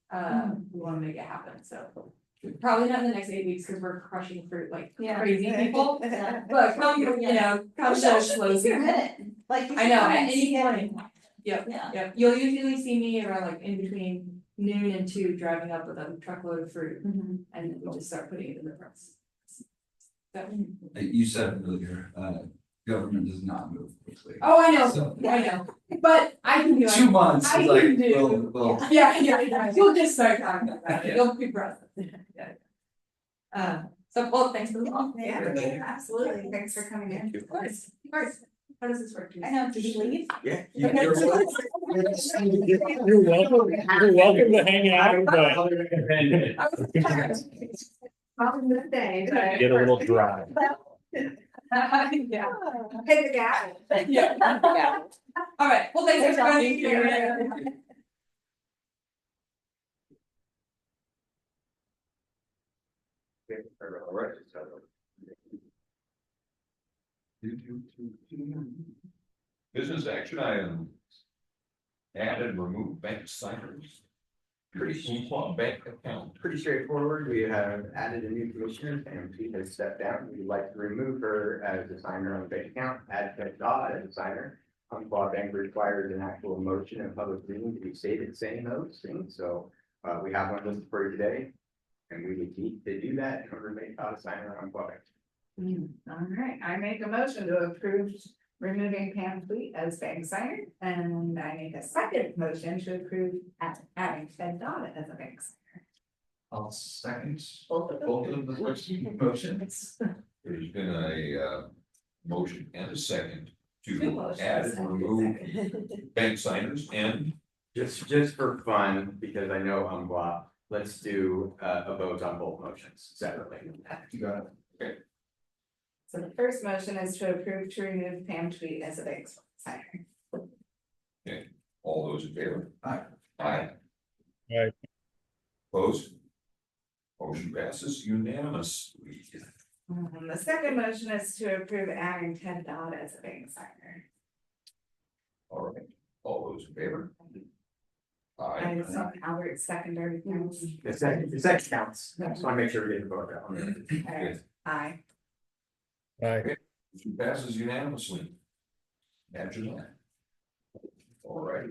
we wanna make it happen, so. Probably not in the next 8 weeks, cause we're crushing fruit like Yeah. crazy people, Yeah. but come, come Michelle, to should slow. leave your minute. Like. you I should know, come at and see any it. point. Yep, Yeah. yep, you'll usually see me around like in between noon and 2 driving up with a truckload of fruit, Mhm. and we'll just start putting it in the press. So, You said earlier, government does not move quickly. oh, I know, So- I know, but I can do it. 2 months I is can like, do- well, Yeah, you'll just start talking about it, you'll be present. Yeah. So, well, thanks for the call. Yeah, absolutely. Thanks for coming in. Of course, of course. How does this work? I know, did you leave? Yeah. You're welcome to hang out, but Probably the day. get a little dry. Yeah. Hit the gas. Yeah. All right, well, thanks for joining here. All right. Business action items. Add and remove bank signers. Umpqua bank account. Pretty straightforward. We have added a new commissioner and she has stepped down. We'd like to remove her as a signer on the bank account, add Ted Dodd as a signer. Umpqua Bank requires an actual motion and public meeting to be stated saying those things. So we have one listed for you today. And we would need to do that in order to make Todd a signer on Umpqua Bank. All right, I make a motion to approve removing Pam Tweet as bank signer, and I make a second motion to approve adding Ted Dodd as a bank signer. I'll second Both of them. both of the motions. There's been a motion and a second Two to motions. add and remove bank signers and Just for fun, because I know Umpqua, let's do a vote on both motions separately. You got it. So the first motion is to approve to remove Pam Tweet as a bank signer. all those in favor? Aye. Aye. Aye. Opposed? Motion passes unanimously. The second motion is to approve adding Ted Dodd as a bank signer. All right, all those in favor? I Aye. saw Albert's secondary. The second counts. Just want to make sure we get the vote out. Alright, aye. Aye. Motion passes unanimously. Imagine that. All right.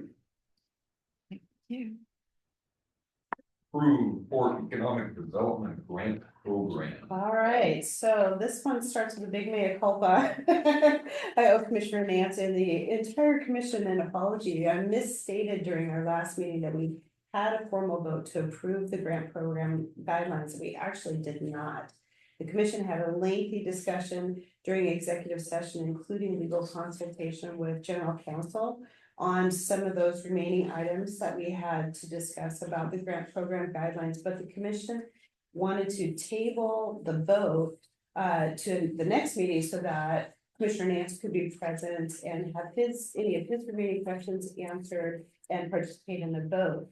Approved for economic development grant program. All right, so this one starts with a big mea culpa. I owe Commissioner Nance and the entire commission an apology. I misstated during our last meeting that we had a formal vote to approve the grant program guidelines. We actually did not. The commission had a lengthy discussion during executive session, including legal consultation with general counsel on some of those remaining items that we had to discuss about the grant program guidelines, but the commission wanted to table the vote to the next meeting so that Commissioner Nance could be present and have any of his remaining questions answered and participate in the vote.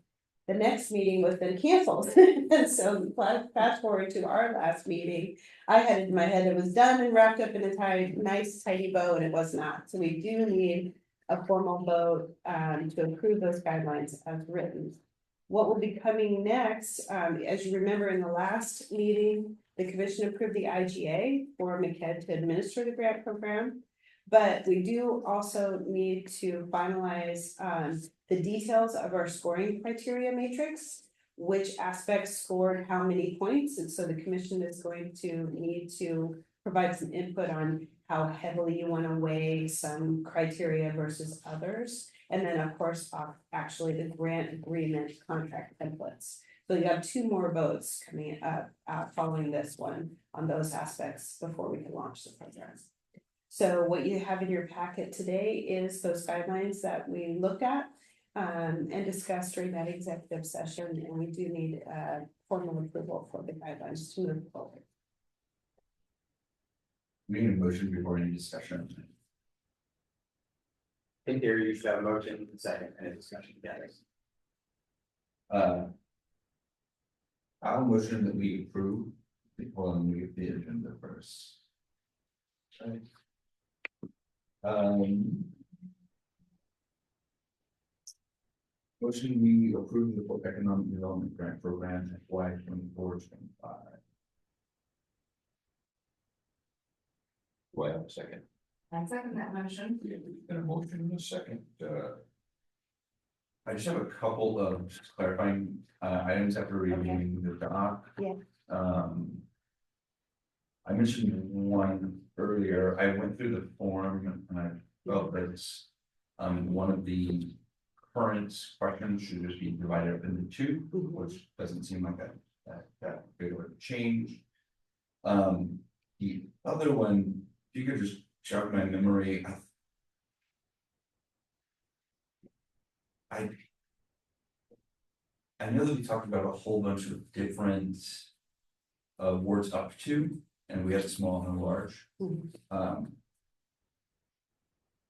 The next meeting was then canceled, and so fast forward to our last meeting, I had it in my head it was done and wrapped up in a nice tidy bow, and it was not. So we do need a formal vote to approve those guidelines as written. What will be coming next, as you remember in the last meeting, the commission approved the IGA for MCED to administer the grant program. But we do also need to finalize the details of our scoring criteria matrix, which aspects scored how many points, and so the commission is going to need to provide some input on how heavily you want to weigh some criteria versus others. And then, of course, actually the grant agreement contract templates. So you have 2 more votes coming up following this one on those aspects before we can launch the program. So what you have in your packet today is those guidelines that we looked at. and discussed during that executive session, and we do need formal approval for the guidelines to move forward. We need a motion before any discussion. In theory, you should have a motion, second, and a discussion together. I'll motion that we approve. Hold on, we get the agenda first. Right. Motion, we approve the economic development grant program FY 24-25. Do I have a second? I second that motion. We have a motion in a second, I just have a couple of just clarifying items after reviewing the doc. Yeah. I mentioned one earlier. I went through the form and I felt that one of the current questions should just be divided up into two, which doesn't seem like that big of a change. The other one, if you could just jog my memory. I know that we talked about a whole bunch of different words up to, and we had a small and a large. But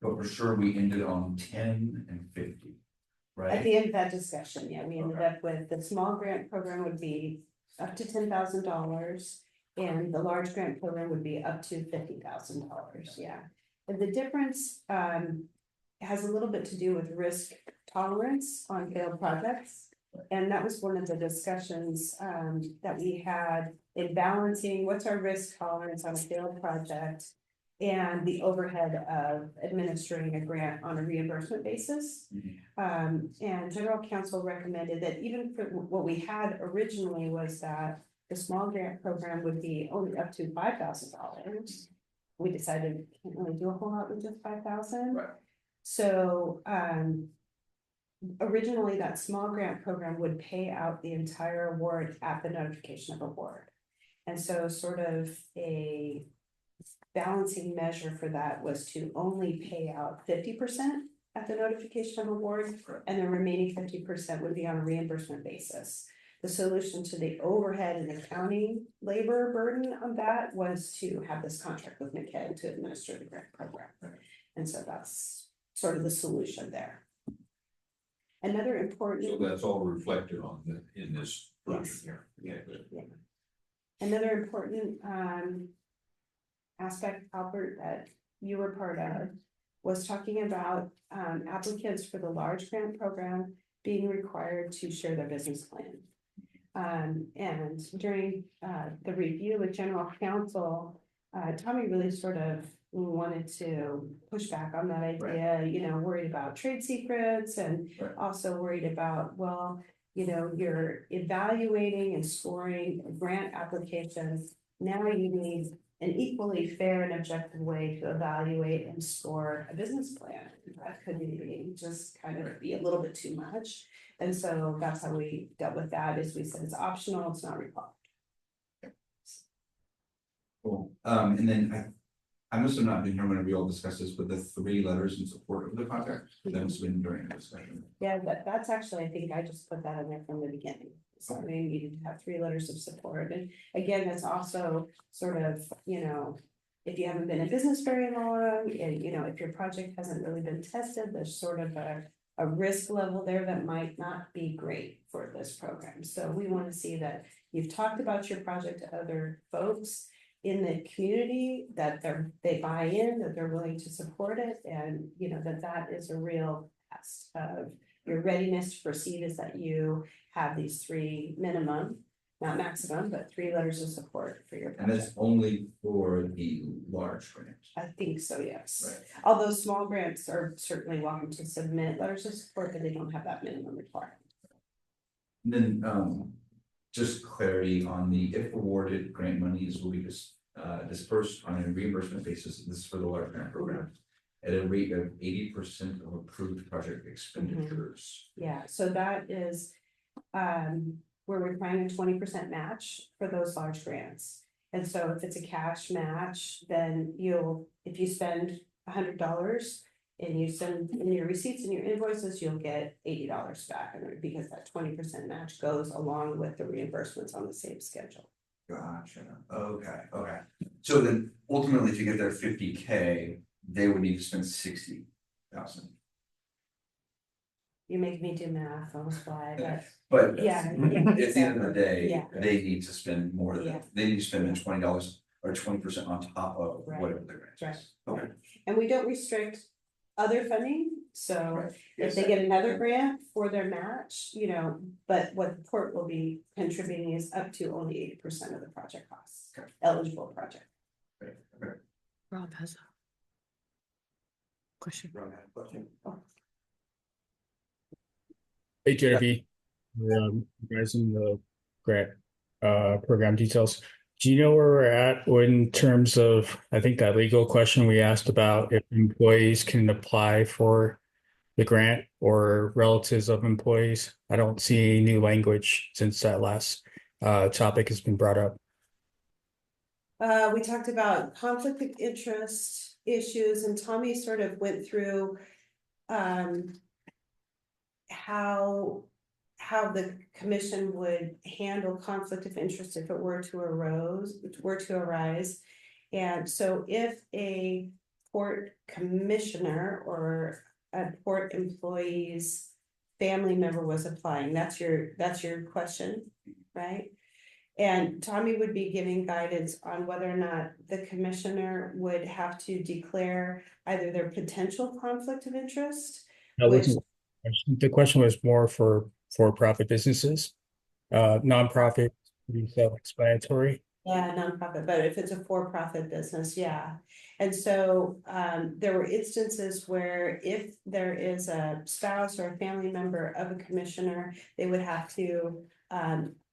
for sure, we ended on 10 and 50, right? At the end of that discussion, yeah, we ended up with the small grant program would be up to $10,000. And the large grant program would be up to $50,000, yeah. And the difference has a little bit to do with risk tolerance on failed projects. And that was one of the discussions that we had in balancing what's our risk tolerance on a failed project and the overhead of administering a grant on a reimbursement basis. And general counsel recommended that even for what we had originally was that the small grant program would be only up to $5,000. We decided we can't really do a whole lot with just 5,000. Right. So originally that small grant program would pay out the entire award at the notification of award. And so sort of a balancing measure for that was to only pay out 50% at the notification of award, and the remaining 50% would be on a reimbursement basis. The solution to the overhead and accounting labor burden of that was to have this contract with McKay to administer the grant program. And so that's sort of the solution there. Another important. so that's all reflected on in this version Yes. here. Yeah, good. Yeah. Another important aspect, Albert, that you were part of was talking about applicants for the large grant program being required to share their business plan. And during the review with general counsel, Tommy really sort of wanted to push back on that idea, you know, worried about trade secrets and also worried about, well, you know, you're evaluating and scoring grant applications. Now you need an equally fair and objective way to evaluate and score a business plan. That could be just kind of be a little bit too much. And so that's how we dealt with that, is we said it's optional, it's not required. Cool. And then I must have not been here when we all discussed this, but the 3 letters in support of the contract, that was been during the discussion. Yeah, that's actually, I think I just put that in there from the beginning. So we needed to have 3 letters of support. And again, that's also sort of, you know, if you haven't been in business very long, and you know, if your project hasn't really been tested, there's sort of a risk level there that might not be great for this program. So we want to see that you've talked about your project to other folks in the community, that they buy in, that they're willing to support it, and you know, that is a real test of your readiness to proceed, is that you have these 3 minimum, not maximum, but 3 letters of support for your project. And that's only for the large grant. I think so, yes. Right. Although small grants are certainly welcome to submit letters of support, but they don't have that minimum requirement. And then just clarity on the if awarded grant monies will be dispersed on a reimbursement basis. This is for the large grant program at a rate of 80% of approved project expenditures. Yeah, so that is, we're requiring a 20% match for those large grants. And so if it's a cash match, then if you spend $100, and you send in your receipts and your invoices, you'll get $80 back, and because that 20% match goes along with the reimbursements on the same schedule. Gotcha, okay, okay. So then ultimately, if you get their 50K, they would need to spend 60,000. You make me do math on the fly, but But yeah, at the end of the day, Yeah. they need to spend more Yeah. than, they need to spend $20 or 20% on top of Right. whatever the grant is. Right. Okay. and we don't restrict other funding, so Right. if they get another grant for their match, but what the port will be contributing is up to only 80% of the project costs. Okay. Eligible project. Okay, okay. Rob has a question. Hey, Jennifer, guys in the grant program details. Do you know where we're at in terms of, I think that legal question we asked about if employees can apply for the grant or relatives of employees? I don't see any new language since that last topic has been brought up. We talked about conflict of interest issues, and Tommy sort of went through how the commission would handle conflict of interest if it were to arise. And so if a port commissioner or a port employee's family member was applying, that's your question, right? And Tommy would be giving guidance on whether or not the commissioner would have to declare either their potential conflict of interest. That wasn't the question was more for profit businesses. Nonprofit, pretty self-explanatory. Yeah, nonprofit, but if it's a for-profit business, yeah. And so there were instances where if there is a spouse or a family member of a commissioner, they would have to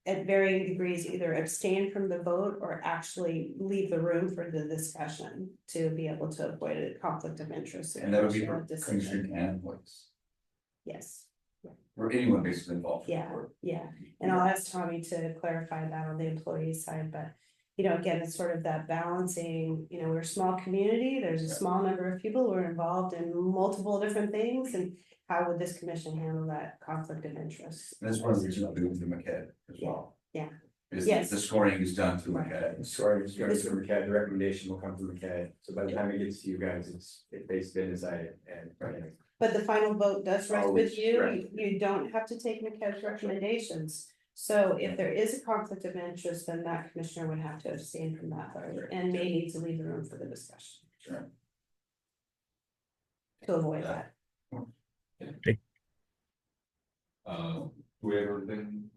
at varying degrees either abstain from the vote or actually leave the room for the discussion to be able to avoid a conflict of interest. And that would be for decision. commission and employees, Yes, or anyone basically involved. yeah, yeah. And I'll ask Tommy to clarify that on the employee side, but again, it's sort of that balancing, we're a small community, there's a small number of people who are involved in multiple different things, and how would this commission handle that conflict of interest? And that's one of the reasons I'm doing through MCAD as well. Yeah. Is Yes. the scoring is done through MCAD. The scoring is going through MCAD, the recommendation will come from MCAD, so by the time it gets to you guys, it's been decided and. But the final vote does rest Always, with you, right. you don't have to take McKebb's recommendations. So if there is a conflict of interest, then that commissioner would have to abstain from that vote and may need to leave the room for the discussion. Sure. To avoid that. Do we have everything,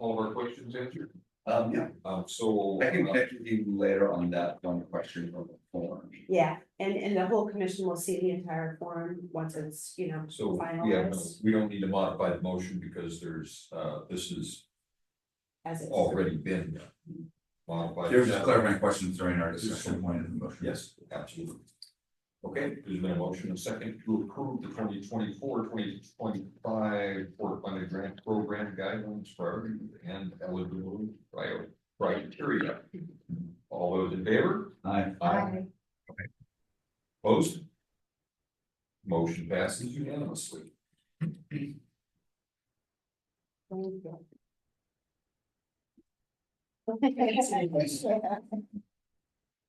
all of our questions answered? Yeah, So. I can connect with you later on that one question from the form. Yeah, and the whole commission will see the entire form once it's, So, yeah, no, finalized we don't need to modify the motion because there's, this has as it's. already been modified. There were just clarifying questions during our discussion point of the motion. Yes, absolutely. Okay, there's been a motion, a second to approve the 2024-2025 Port Funded Grant Program Guidelines, Priorities, and Eligibility Criteria. All those in favor? Aye. Aye. Opposed? Motion passes unanimously. Thank you.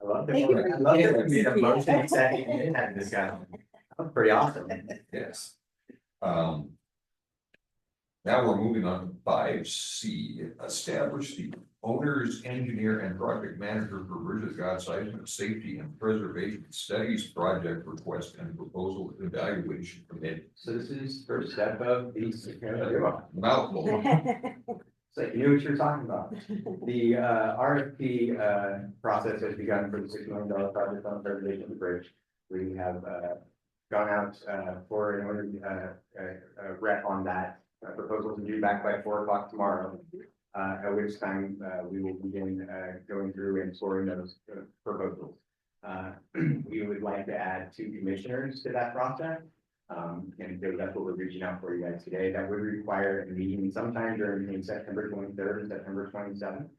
I love Thank you. that we made a motion and second and didn't have this guy. That's pretty awesome. Yes. Now we're moving on to 5C, establish the owner's engineer and project manager for Bridge of God Seismic Safety and Preservation Studies Project Request and Proposal Evaluation Committee. So this is first step of these. Mouthful. So you knew what you were talking about. The RFP process has begun for the $6 million project on preservation of the bridge. We have gone out for an order rep on that proposal to be back by 4 o'clock tomorrow. At which time we will begin going through and scoring those proposals. We would like to add 2 commissioners to that process. And so that's what we're reaching out for you guys today. That would require a meeting sometime during September 23rd and September 27th.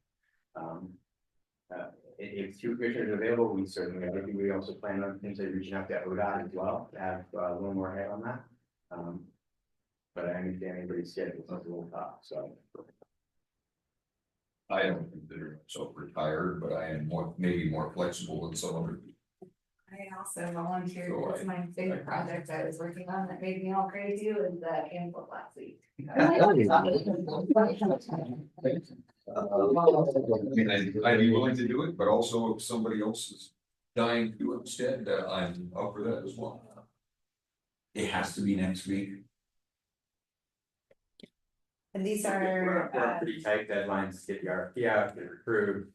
If two commissioners are available, we certainly, we also plan on potentially reaching out to ODOT as well, to have a little more head on that. But I understand everybody's schedule is a little tough, so. I don't consider myself retired, but I am maybe more flexible than some other people. I also volunteered, So it's my favorite project I was working on that made me all crazy was the handbook last week. I mean, I'd be willing to do it, but also if somebody else is dying to do it instead, I'm up for that as well. It has to be next week. And these We're are, on pretty tight deadlines to get the RFP out, get it approved,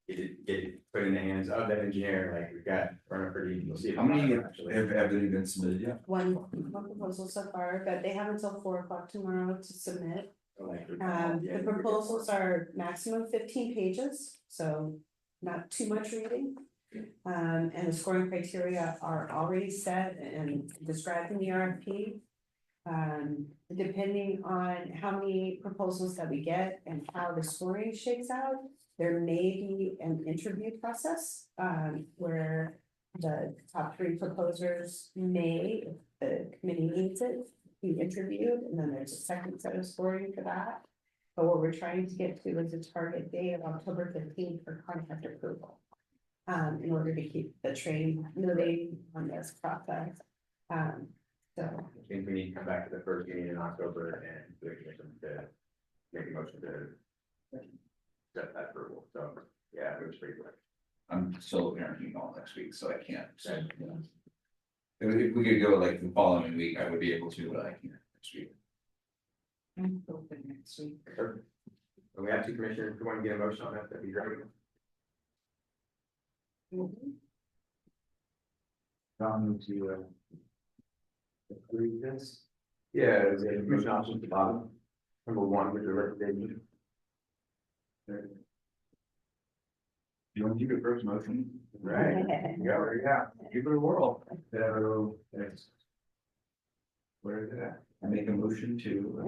get it put in the hands of that engineer, like we've got, we're on a pretty, you'll see. How many have they been submitted yet? one proposal so far, but they have until 4 o'clock tomorrow to submit. The proposals are maximum 15 pages, so not too much reading. And the scoring criteria are already set and described in the RFP. Depending on how many proposals that we get and how the scoring shakes out, there may be an interview process, where the top 3 proposers may, if the committee needs it, be interviewed, and then there's a second set of scoring for that. But what we're trying to get to is a target date of October 15th for contract approval. In order to keep the train moving on this process. So. I think we need to come back to the first meeting in October and the commission to make a motion to set that approval, so, yeah, it was pretty quick. I'm still parenting all next week, so I can't. If we could go like the following week, I would be able to, but I can't next week. I'm open next week. Sure. And we have 2 commissioners who want to get a motion on that, that'd be great. Down to approve this. Yeah, there's a commission option at the bottom. Number 1 with the recommendation. You want to do the first motion? Right. Yeah, give it a whirl. So, where is it at? I make a motion to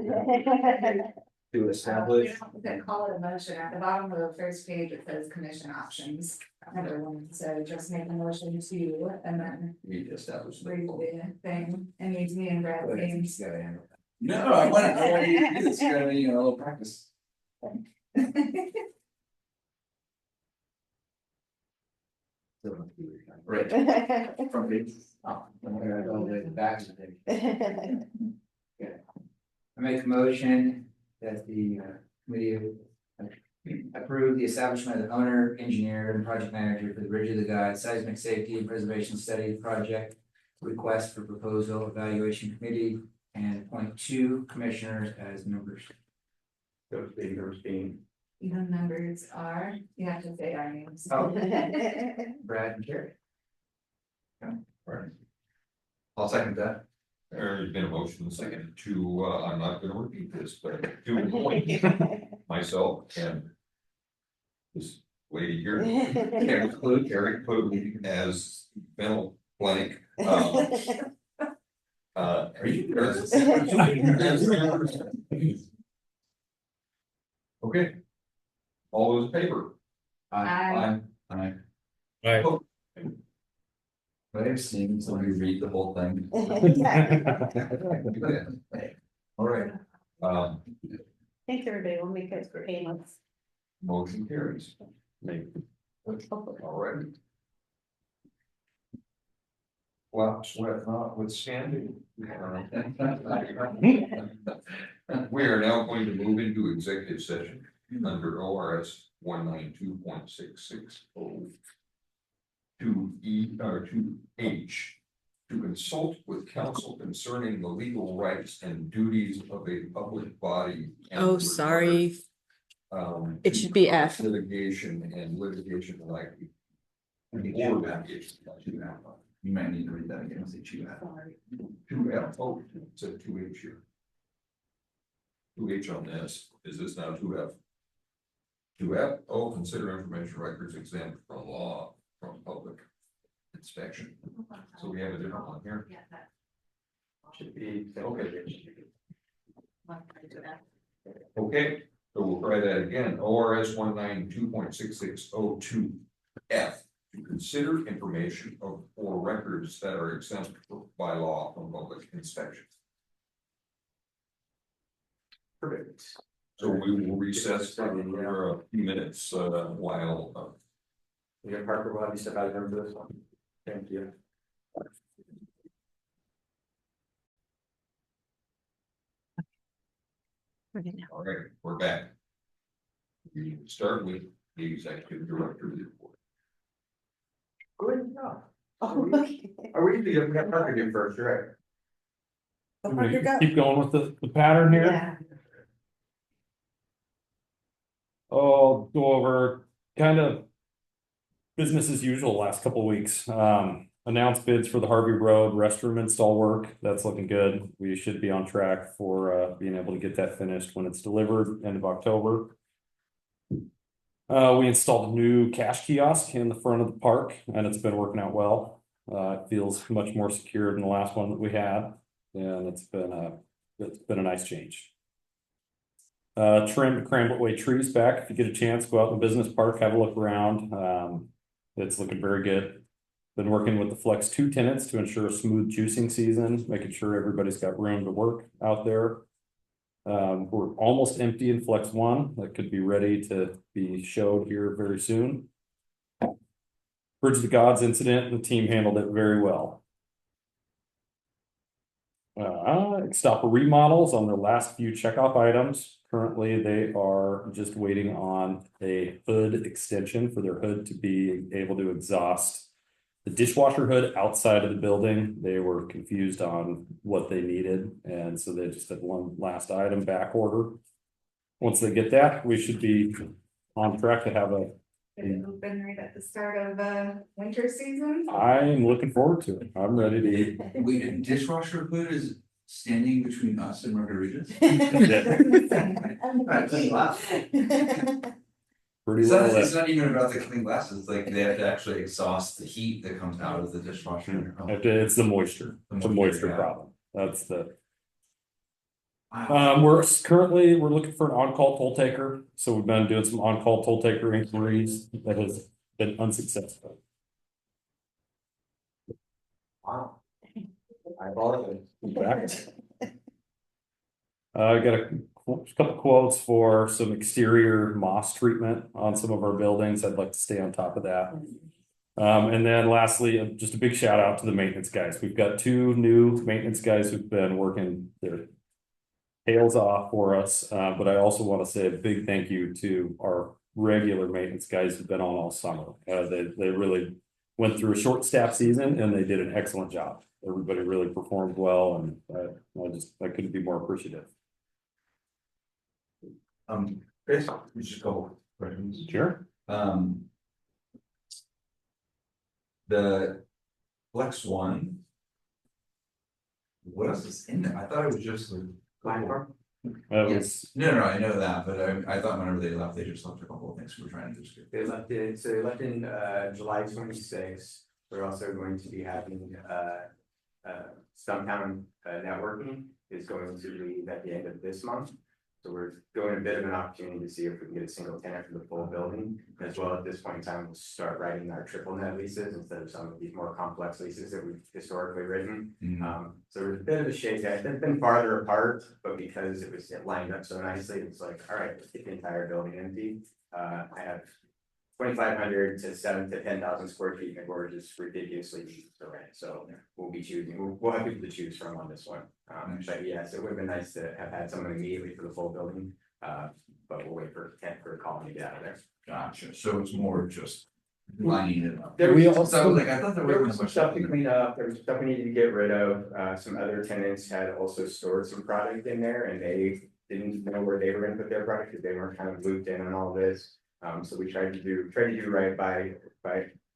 establish. They call it a motion, at the bottom of the first page, it says commission options. Everyone, so just make a motion to, and then We establish. read the thing, and use me and Brad names. No, I want to do this, a little practice. Right. From page. I'm gonna go with the back. I make a motion that the committee approve the establishment of the owner, engineer, and project manager for the Bridge of the God Seismic Safety and Preservation Study Project. Request for proposal evaluation committee and appoint 2 commissioners as members. Those figures being. The numbers are, you have to say our names. Oh. Brad and Carrie. Right. I'll second that. There's been a motion second to, I'm not gonna repeat this, but to appoint myself and this lady here, and include Eric Cody as Mel Blank. Are you nervous? Okay. All those in favor? Aye. Aye. Aye. But I've seen somebody read the whole thing. All right. Thanks, everybody, we'll make it painless. Motion carries. All right. Well, sweat notwithstanding. We are now going to move into executive session under ORS 192.660. To E or to H, to consult with counsel concerning the legal rights and duties of a public body. and Oh, to sorry. regard, It should be F. Litigation and litigation like. Or litigation. You might need to read that again, say 2F. 2F, oh, it said 2H here. 2H on this, is this now 2F? 2F, oh, consider information records exempt from law, from public inspection. So we have a different one here. Should be. Okay, So we'll try that again, ORS 192.6602 F. To consider information or records that are exempt by law from public inspection. Perfect. So we will recess for a few minutes while. Yeah, Parker, will have you step out of room for this one. Thank you. We're good now. All right, we're back. We start with the executive director report. Good job. Oh, okay. Are we gonna have Parker do first, right? Oh, Parker, go. Keep going with the pattern here. Yeah. I'll go over kind of business as usual last couple of weeks. Announced bids for the Harvey Road restroom install work. That's looking good. We should be on track for being able to get that finished when it's delivered, end of October. We installed a new cash kiosk in the front of the park, and it's been working out well. It feels much more secure than the last one that we had, and it's been a nice change. Trimmed Cramblett Way trees back. If you get a chance, go out in the business park, have a look around. It's looking very good. Been working with the Flex 2 tenants to ensure a smooth juicing season, making sure everybody's got room to work out there. We're almost empty in Flex 1. That could be ready to be showed here very soon. Bridge of the Gods incident, the team handled it very well. Extapa remodels on their last few checkoff items. Currently, they are just waiting on a hood extension for their hood to be able to exhaust the dishwasher hood outside of the building. They were confused on what they needed, and so they just had one last item back order. Once they get that, we should be on track to have a. Open right at the start of winter season. I'm looking forward to it. I'm ready to eat. Wait, a dishwasher hood is standing between us and margaritas? Pretty It's well not, lit. it's not even about the clean glasses, it's like they have to actually exhaust the heat that comes out of the dishwasher. It's the moisture. It's a moisture yeah. problem. That's the. Wow. We're looking for an on-call toll taker. So we've been doing some on-call toll taker inquiries that has been unsuccessful. Wow. I apologize. In fact, I got a couple quotes for some exterior moss treatment on some of our buildings. I'd like to stay on top of that. And then lastly, just a big shout out to the maintenance guys. We've got 2 new maintenance guys who've been working their tails off for us. But I also want to say a big thank you to our regular maintenance guys who've been on all summer. They really went through a short staff season and they did an excellent job. Everybody really performed well, and I couldn't be more appreciative. Chris, just a couple questions. Sure. The Flex 1. What else is in there? I thought it was just the platform. Yes, no, I know that, but I thought whenever they left, they just left a couple of things we were trying to do. They left in July 26th. We're also going to be having Stumptown networking is going to leave at the end of this month. So we're doing a bit of an opportunity to see if we can get a single tenant for the full building. As well, at this point in time, we'll start writing our triple net leases instead of some of these more complex leases that we've historically written. So there's a bit of a shake there. It's been farther apart, but because it lined up so nicely, it's like, all right, let's get the entire building empty. I have 2,500 to 7,000 to 10,000 square feet in a gorgeous, ridiculously cheap for rent. So we'll be choosing, we'll have people to choose from on this one. But yes, it would have been nice to have had someone immediately for the full building. But we'll wait for a call to get out of there. Gotcha, so it's more just lining it up. There was I thought there was some stuff to clean up, there was stuff we needed to get rid of, some other tenants had also stored some product in there and they didn't know where they were gonna put their product, because they weren't kind of looped in on all this. So we tried to do right by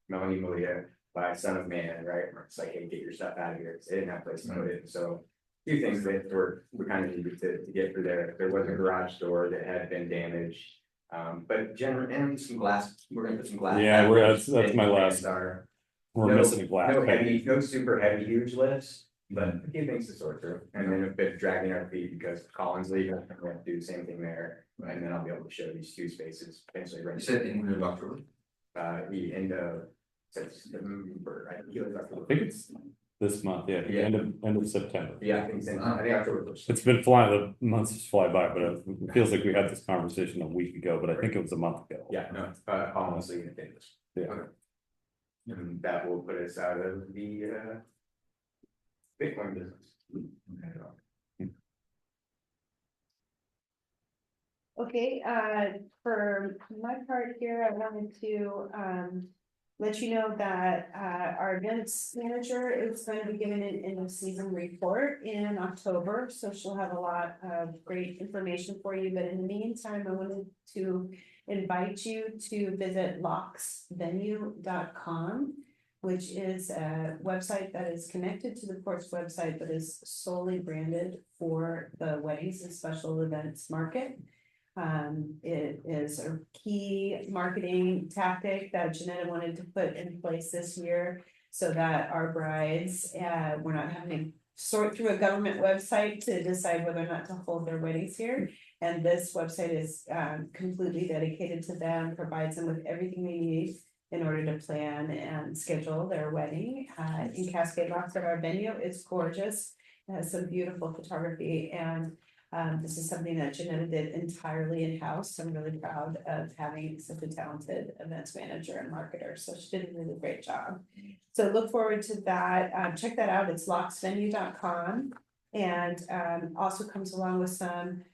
Melanie Malia, by Son of Man, right, where it's like, hey, get your stuff out of here, they didn't have a place to put it, so. A few things that we kind of needed to get through there, there was a garage door that had been damaged. But generally, and some glass, we're gonna put some glass. Yeah, that's my last. We're No- missing a glass. No super heavy, huge lifts, But a few things to sort through, and then a bit dragging our feet because Colin's leaving, I'm gonna do the same thing there. And then I'll be able to show these two spaces potentially You ready. said in the October? The end of September, I think it was I October. think it's this month, yeah, the end of September. Yeah, I think October first. It's been flying, the months just fly by, but it feels like we had this conversation a week ago, but I think it was a month ago. Yeah, no, Colin's leaving at the end of this. Yeah. Okay. And that will put us out of the Bitcoin business. Okay, for my part here, I wanted to, let you know that, our events manager is going to be giving an end of season report in October. So she'll have a lot of great information for you, but in the meantime, I wanted to invite you to visit locksvenue.com, which is a website that is connected to the court's website, but is solely branded for the weddings and special events market. It is a key marketing tactic that Janetta wanted to put in place this year so that our brides, we're not having to sort through a government website to decide whether or not to hold their weddings here. And this website is completely dedicated to them, provides them with everything they need in order to plan and schedule their wedding. In Cascade Locks at our venue, it's gorgeous. It has some beautiful photography, and this is something that Janetta did entirely in-house. I'm really proud of having such a talented events manager and marketer. So she did a really great job. So look forward to that. Check that out. It's locksvenue.com, and also comes along with some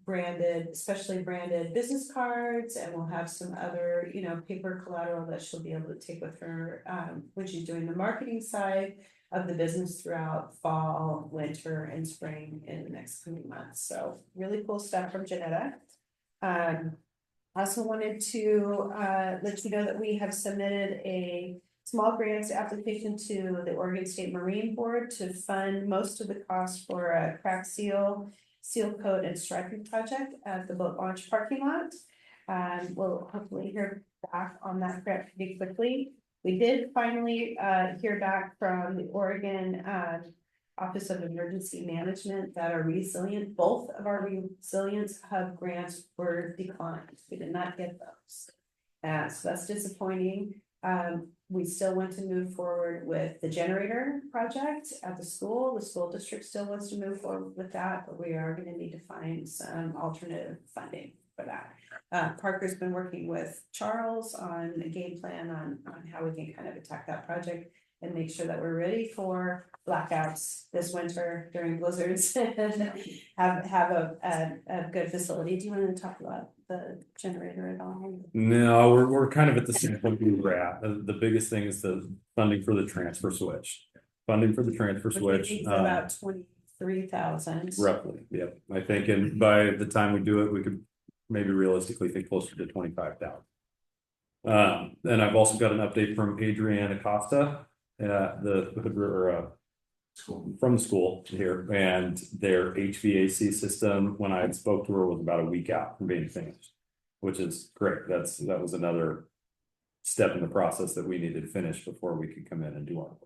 branded, especially branded business cards, and we'll have some other, paper collateral that she'll be able to take with her when she's doing the marketing side of the business throughout fall, winter, and spring in the next coming months. So really cool stuff from Janetta. I also wanted to let you know that we have submitted a small grants application to the Oregon State Marine Board to fund most of the costs for a crack seal coat and striping project at the boat launch parking lot. We'll hopefully hear back on that grant pretty quickly. We did finally hear back from the Oregon Office of Emergency Management that both of our resilience hub grants were declined. We did not get those. So that's disappointing. We still want to move forward with the generator project at the school. The school district still wants to move forward with that, but we are going to need to find some alternative funding for that. Parker's been working with Charles on a game plan on how we can kind of attack that project and make sure that we're ready for blackouts this winter during blizzards and have a good facility. Do you want to talk about the generator at all? No, we're kind of at the same point we were at. The biggest thing is the funding for the transfer switch. Funding for the transfer switch. About 23,000. Roughly, yeah. I think, and by the time we do it, we could maybe realistically think closer to 25,000. And I've also got an update from Adrienne Acosta, from the school here, and their HVAC system, when I spoke to her, was about a week out from being finished, which is great. That was another step in the process that we needed to finish before we could come in and do our work.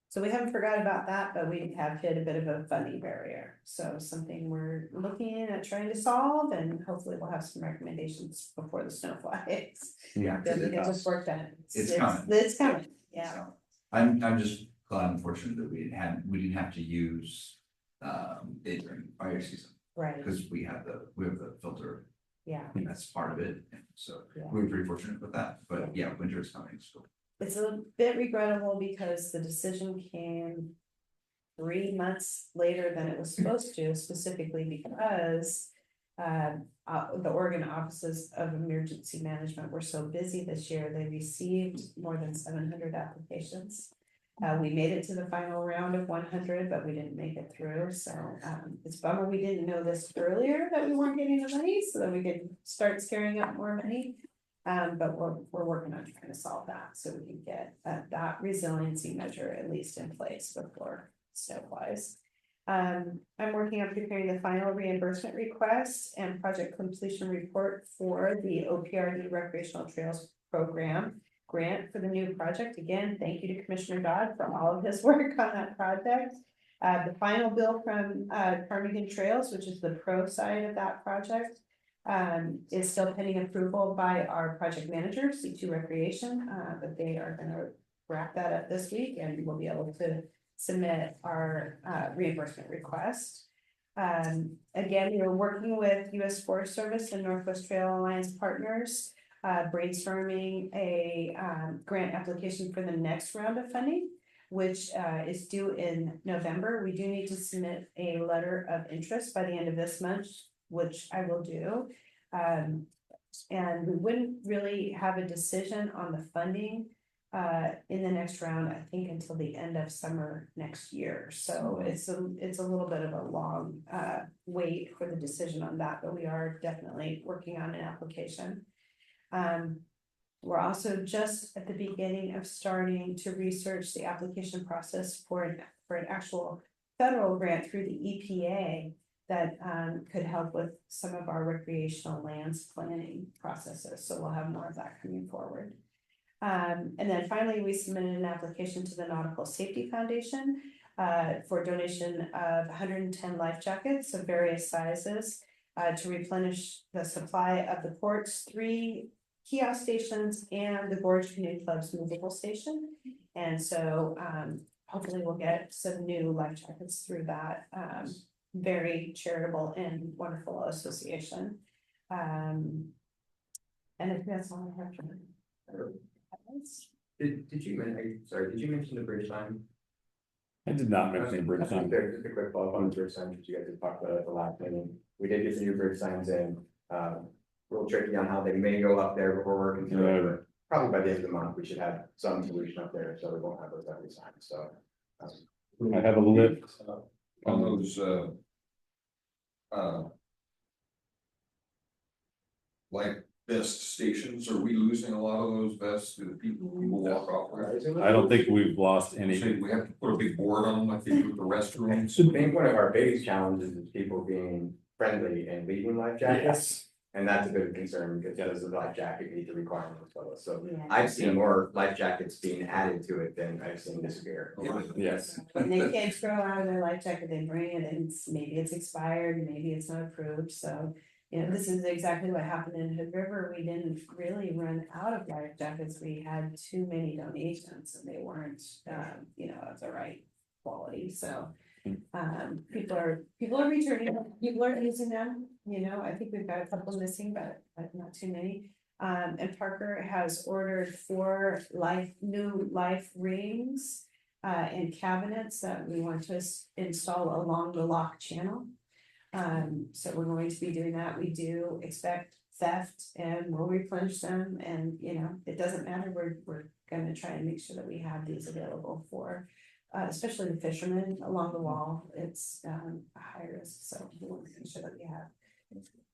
So we haven't forgot about that, but we have hit a bit of a funding barrier. So something we're looking at trying to solve, and hopefully we'll have some recommendations before the snow flies. Yeah, Then we get this work done. It's coming. It's coming, yeah. So, I'm just glad, unfortunately, that we didn't have to use it during fire season, Right, because we have the filter, yeah. and that's part of it, and so Yeah. we were pretty fortunate with that, but yeah, winter is coming, so. It's a bit regrettable because the decision came 3 months later than it was supposed to, specifically because the Oregon Offices of Emergency Management were so busy this year. They received more than 700 applications. We made it to the final round of 100, but we didn't make it through. So it's a bummer we didn't know this earlier, that we weren't getting the money, so that we could start scaring up more money. But we're working on trying to solve that, so we can get that resiliency measure at least in place before snow flies. I'm working on preparing the final reimbursement request and project completion report for the OPRD recreational trails program. grant for the new project. Again, thank you to Commissioner Dodd for all of his work on that project. The final bill from Ptarmigan Trails, which is the pro side of that project, is still pending approval by our project manager, C2 Recreation, but they are gonna wrap that up this week and we'll be able to submit our reimbursement request. Again, we are working with US Forest Service and Northwest Trail Alliance partners, brainstorming a grant application for the next round of funding, which is due in November. We do need to submit a letter of interest by the end of this month, which I will do. And we wouldn't really have a decision on the funding in the next round, I think, until the end of summer next year. So it's a little bit of a long wait for the decision on that, but we are definitely working on an application. We're also just at the beginning of starting to research the application process for an actual federal grant through the EPA that could help with some of our recreational lands planning processes. So we'll have more of that coming forward. And then finally, we submitted an application to the Nautical Safety Foundation for donation of 110 life jackets of various sizes to replenish the supply of the port's 3 kiosk stations and the Gorge Canoe Club's movable station. And so hopefully we'll get some new life jackets through that very charitable and wonderful association. And I think that's all I have to Did you mention the bridge sign? I did not mention the bridge sign. Just a quick follow up on the bridge sign, because you guys had talked about it the last meeting. We did get some new bridge signs in, a little tricky on how they may go up there before working through it, but probably by the end of the month, we should have some solution up there, so we won't have those every sign, so. I have a list. On those, like vest stations, are we losing a lot of those vests? Do people walk off there? I don't think we've lost any. Say we have to put a big board on them like they do with the restrooms. I think one of our biggest challenges is people being friendly and leaving life jackets. Yes. And that's a bit of concern, because does the life jacket meet the requirements of us? So Yeah. I've seen more life jackets being added to it than I've seen disappear. Yes. When the kids grow out of their life jacket, they bring it and maybe it's expired, maybe it's not approved, so. You know, this is exactly what happened in Hood River. We didn't really run out of life jackets. We had too many donations and they weren't, you know, of the right quality, so. People are returning them, people are using them, you know, I think we've got a couple missing, but not too many. And Parker has ordered 4 new life rings and cabinets that we want to install along the lock channel. So we're going to be doing that. We do expect theft and we'll replenish them, and you know, it doesn't matter, we're gonna try and make sure that we have these available for especially the fishermen along the wall. It's a high risk, so we want to make sure that we have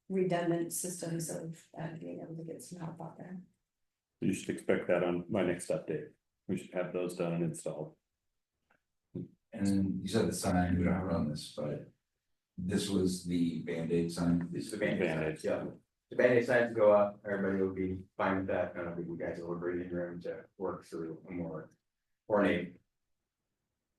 redundant systems of being able to get some help out there. You should expect that on my next update. We should have those done and installed. And you said the sign, we don't have it on this, but this was the Band-Aid sign. This is the Band-Aid sign, Band-Aid. yeah. The Band-Aid signs go up, everybody will be fine with that, and I think you guys will agree in room to work through a more ornate.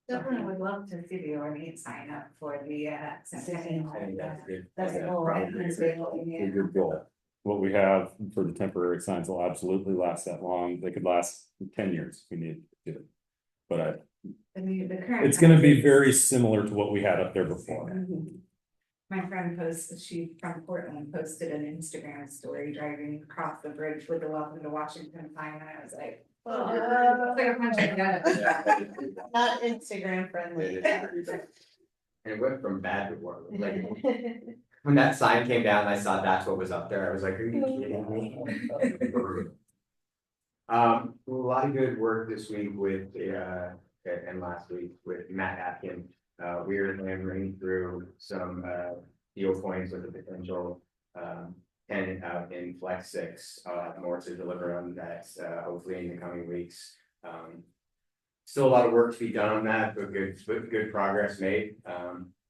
Definitely would love to see the ornate sign up for the centennial. I think that's good. That's a goal. A good goal. What we have for the temporary signs will absolutely last that long. They could last 10 years if we need to do it. But I mean, the current. it's gonna be very similar to what we had up there before. My friend she from Portland posted an Instagram story driving across the bridge with the welcome to Washington sign, and I was like, oh, like a punch in the gut. Not Instagram friendly. And it went from bad to worse, like, when that sign came down, I saw that's what was up there, I was like, are you kidding me? A lot of good work this week with and last week with Matt Atkin. We are hammering through some deal points with the potential tenant out in Flex 6. More to deliver on that hopefully in the coming weeks. Still a lot of work to be done on that, but good progress made.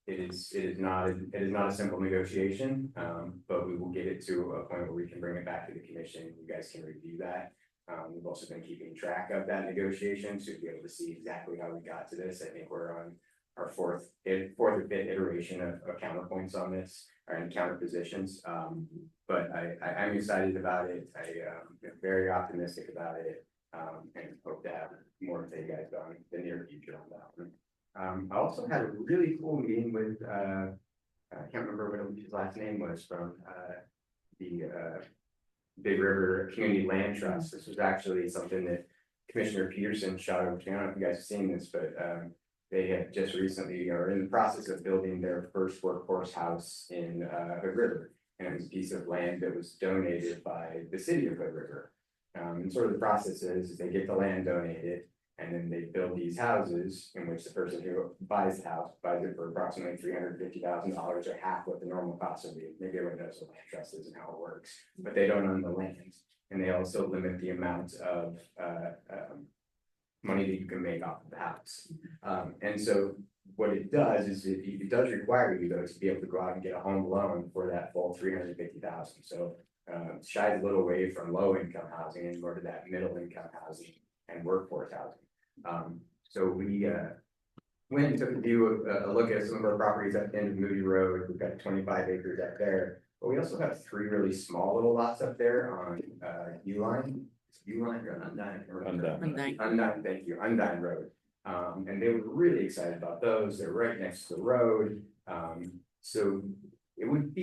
It is not a simple negotiation, but we will get it to a point where we can bring it back to the commission. You guys can review that. We've also been keeping track of that negotiation, so you'll be able to see exactly how we got to this. I think we're on our fourth or fifth iteration of counterpoints on this, or in counter positions. But I'm excited about it. I'm very optimistic about it. And hope to have more to tell you guys about in the near future on that one. I also had a really cool meeting with, I can't remember what his last name was, from the Big River Community Land Trust. This was actually something that Commissioner Peterson shot over to me. I don't know if you guys have seen this, but they had just recently are in the process of building their first workforce house in Hood River. And it was a piece of land that was donated by the city of Hood River. And sort of the process is they get the land donated, and then they build these houses in which the person who buys the house buys it for approximately $350,000, or half what the normal cost would be. Maybe everyone knows what land trust is and how it works, but they don't own the land, and they also limit the amount of money that you can make off of the house. And so what it does is it does require you though to be able to go out and get a home loan for that full $350,000. So shies a little away from low income housing and more to that middle income housing and workforce housing. So we went and took a look at some of our properties at the end of Moody Road. We've got 25 acres up there, but we also have 3 really small little lots up there on Uline or Undine? Undine, thank you, Undine Road. And they were really excited about those. They're right next to the road. So it would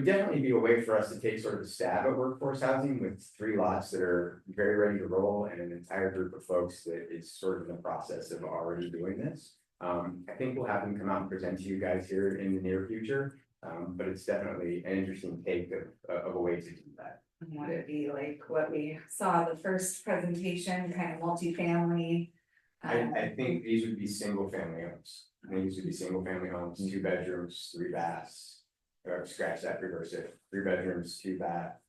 definitely be a way for us to take sort of a stab at workforce housing with 3 lots that are very ready to roll, and an entire group of folks that is sort of in the process of already doing this. I think we'll have them come out and present to you guys here in the near future. But it's definitely an interesting take of a way to do that. Would it be like what we saw the first presentation, kind of multifamily? I think these would be single family homes. I think these would be single family homes, 2 bedrooms, 3 baths. Or scratch that, reverse it, 3 bedrooms, 2 bath,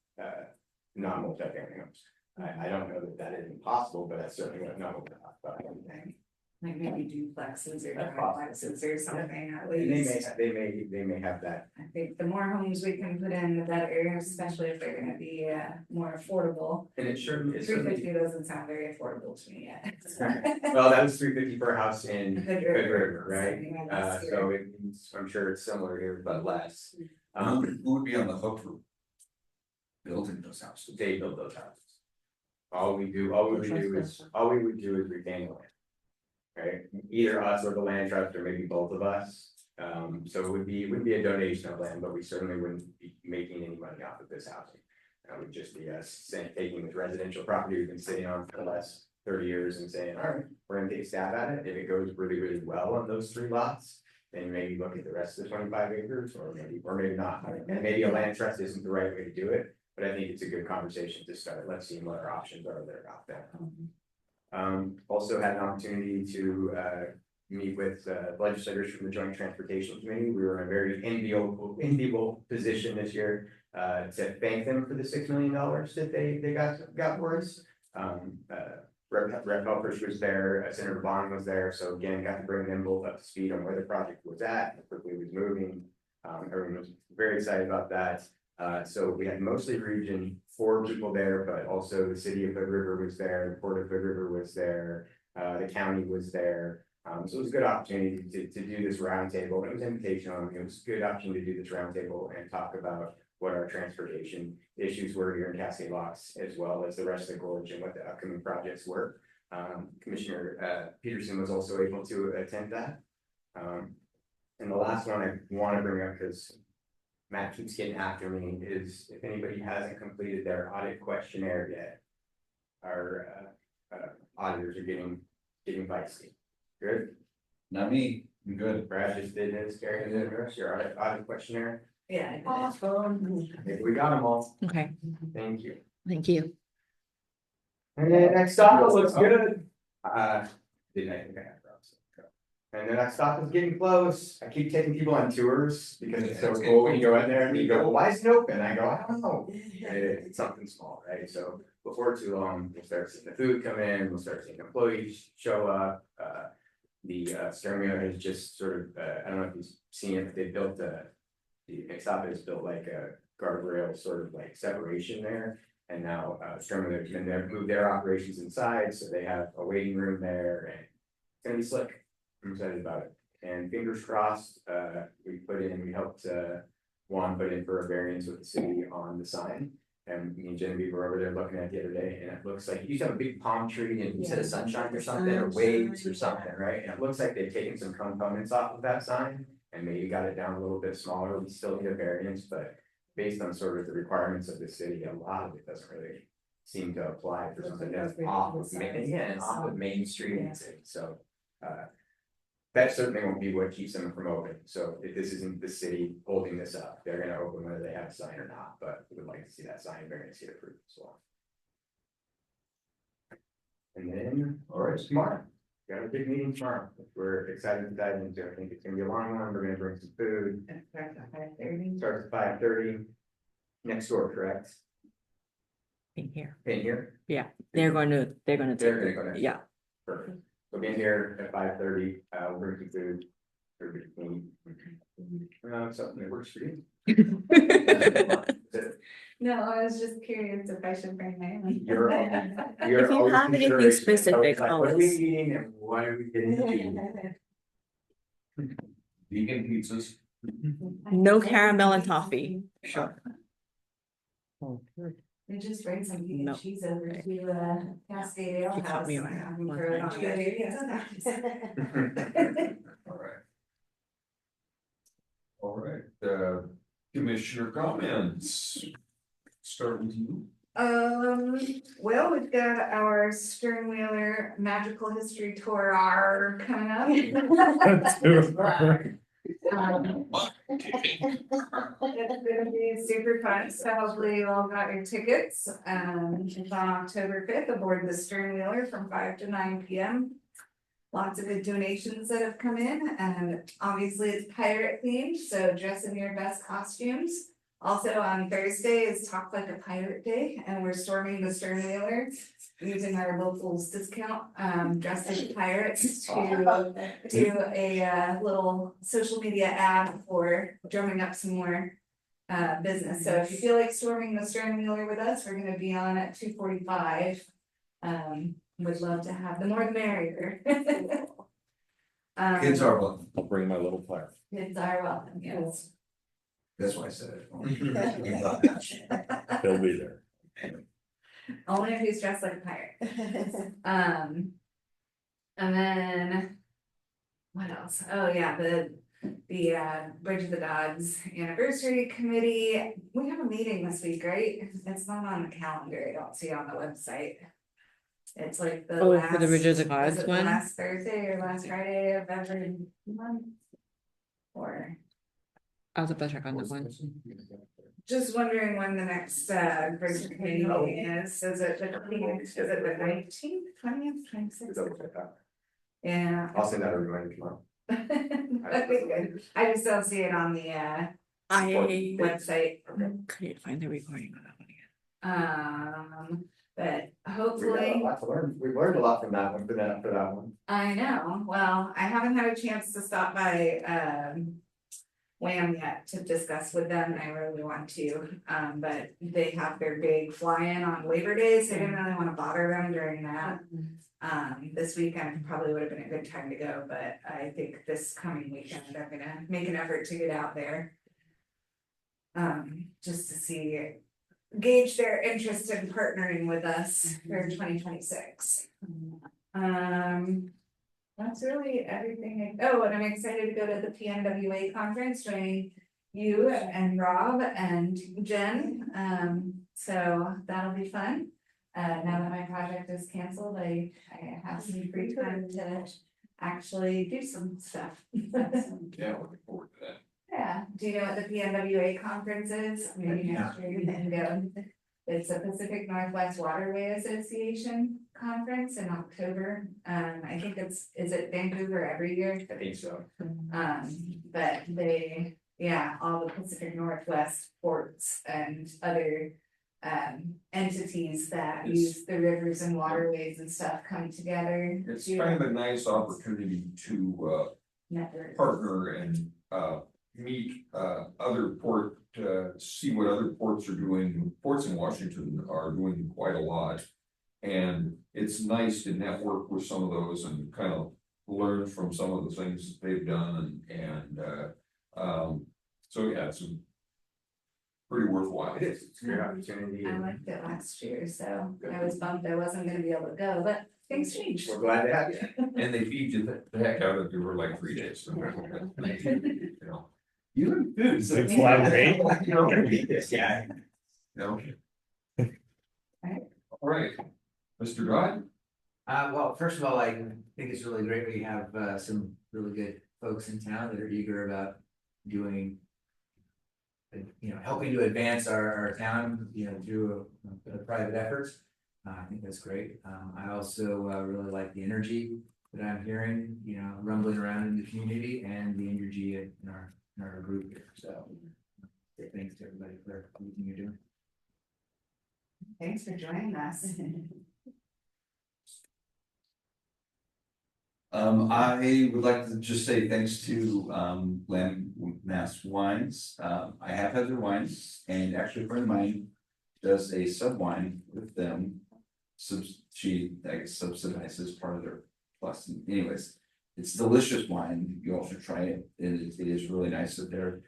non multifamily homes. I don't know that that is impossible, but that's certainly what no one. Like maybe duplexes or triplexes or something at And least. they may have that. I think the more homes we can put in, the better, especially if they're gonna be more affordable. And it sure is. 350 doesn't sound very affordable to me yet. Well, that was 350 per house in Hood Hood River, River, right? So I'm sure it's similar here, but less. Who would be on the hook for building those houses? They build those houses. All we would do is retain the land. Right, either us or the land trust, or maybe both of us. So it would be a donation of land, but we certainly wouldn't be making any money off of this housing. It would just be us taking this residential property we've been sitting on for the last 30 years and saying, all right, we're gonna take a stab at it. If it goes really, really well on those 3 lots, then maybe look at the rest of the 25 acres, or maybe not. And maybe a land trust isn't the right way to do it, but I think it's a good conversation to start. Let's see what our options are that are out there. Also had an opportunity to meet with legislators from the Joint Transportation Committee. We were in a very enviable position this year to thank them for the $6 million that they got for us. Rep. Helpers was there, Senator Bond was there, so again, got to bring them both up to speed on where the project was at, how quickly it was moving. Everyone was very excited about that. So we had mostly Region 4 people there, but also the city of Hood River was there, the Port of Hood River was there, the county was there. So it was a good opportunity to do this roundtable. It was invitational. It was a good opportunity to do this roundtable and talk about what our transportation issues were here in Cascade Locks, as well as the rest of the gorge and what the upcoming projects were. Commissioner Peterson was also able to attend that. And the last one I want to bring up, because Matt keeps getting after me, is if anybody hasn't completed their audit questionnaire yet, our auditors are getting feisty. Good? Not me, I'm good. Brad just did his, Gary did your audit questionnaire. Yeah. Awesome. We got them all. Okay, Thank you. thank you. And then next stop, it looks good. Didn't I think I had Ross? And the next stop is getting close. I keep taking people on tours because it's so cool when you go in there and you go, well, why is it open? I go, I don't know. It's something small, right? So before too long, we'll start seeing the food come in, we'll start seeing employees show up. The steering wheel has just sort of, I don't know if you've seen it, but they built the next stop is built like a guardrail sort of like separation there. And now, Sturman, they've moved their operations inside, so they have a waiting room there and it's gonna be slick. I'm excited about it. And fingers crossed, we helped, Juan put in for a variance with the city on the sign. And me and Genevieve were over there looking at it the other day, and it looks like you used to have a big palm tree and instead of sunshine or something, or waves or something, right? And it looks like they've taken some components off of that sign and maybe got it down a little bit smaller. We still need a variance, but based on sort of the requirements of the city, a lot of it doesn't really seem to apply for something that's off of Main Street. So, that certainly won't be what keeps them from opening. So if this isn't the city holding this up, they're gonna open whether they have a sign or not, but we would like to see that sign variance get approved as well. And then, all right, tomorrow, got a big meeting tomorrow. We're excited to dive into. I think it's gonna be a long one. We're gonna bring some food. Starts at 5:30. Starts at 5:30. Next door, correct? In here. In here? Yeah, they're gonna They're gonna go next. yeah. Perfect. We'll be in here at 5:30, we'll bring some food. Everybody can eat. Something that works for you. No, I was just curious if I should bring my own. You're If you always have anything curious. specific, Like, what are we always. eating and what are we getting to eat? Vegan pizzas. No caramel and toffee. Sure. We just bring some vegan No. cheese over to Cascade Ale You caught House. me on and that we one throw it time. on there. All right. All right, commissioner comments. Start with you. Well, we've got our Stern Wheeler Magical History Tour coming up. It's gonna be super fun, so hopefully you all got your tickets. It's on October 5th aboard the Stern Wheeler from 5 to 9 p.m. Lots of good donations that have come in, and obviously it's pirate themed, so dress in your best costumes. Also on Thursday is Talk Like a Pirate Day, and we're storming the Stern Wheeler using our locals discount, dressed as pirates to do a little social media ad for drumming up some more business. So if you feel like storming the Stern Wheeler with us, we're gonna be on at 2:45. Would love to have, the more the merrier. Kids are welcome. I'll bring my little player. Kids are welcome, yes. That's why I said it. They'll be there. Only if he's dressed like a pirate. And then, what else? Oh, yeah, the Bridge of the Gods Anniversary Committee. We have a meeting this week, right? It's not on the calendar. I don't see it on the website. It's like the Oh, last. for the Bridge of the is Gods it the one? Last Thursday or last Friday of every month? Or I'll have to check on that one. just wondering when the next bridge committee meeting is. Is it the 19th, 20th, 26th? Yeah. I'll send out a reminder tomorrow. That'd be good. I just don't see it on the I website. couldn't find the recording of that one again. But We've got hopefully, a lot to learn. We've learned a lot from that one, for that one. I know, well, I haven't had a chance to stop by Wham yet to discuss with them, and I really want to, but they have their big fly-in on Labor Day, so I didn't really wanna bother them during that. This weekend probably would have been a good time to go, but I think this coming weekend, I'm gonna make an effort to get out there. Just to see, gauge their interest in partnering with us for 2026. That's really everything. Oh, and I'm excited to go to the PNWA conference, joining you and Rob and Jen. So that'll be fun. Now that my project is canceled, I have some free time to actually do some stuff. Yeah, looking forward to that. Yeah, do you know what the PNWA conference is? Maybe next year you can go. It's a Pacific Northwest Waterway Association conference in October. I think is it Vancouver every year? I think so. But they, all the Pacific Northwest ports and other entities that use the rivers and waterways and stuff come together. It's kind of a nice opportunity to network. partner and meet other see what other ports are doing. Ports in Washington are doing quite a lot. And it's nice to network with some of those and kind of learn from some of the things that they've done so yeah, it's pretty worthwhile. It is, it's a great opportunity. I liked it last year, so I was bummed I wasn't gonna be able to go, but things changed. We're glad to have you. And they feed you the heck out of you for like 3 days. So, you know. You and food. So It's live, right? Yeah. No. All right, Mr. Dodd? Well, first of all, I think it's really great we have some really good folks in town that are eager about doing, helping to advance our town, through a private efforts. I think that's great. I also really like the energy that I'm hearing, rumbling around in the community and the energy in our group here. So thanks to everybody for everything you're doing. Thanks for joining us. I would like to just say thanks to Landmass Wines. I have had their wines, and actually a friend of mine does a sub wine with them. She subsidizes part of their plus. Anyways, it's delicious wine. You all should try it. It is really nice that their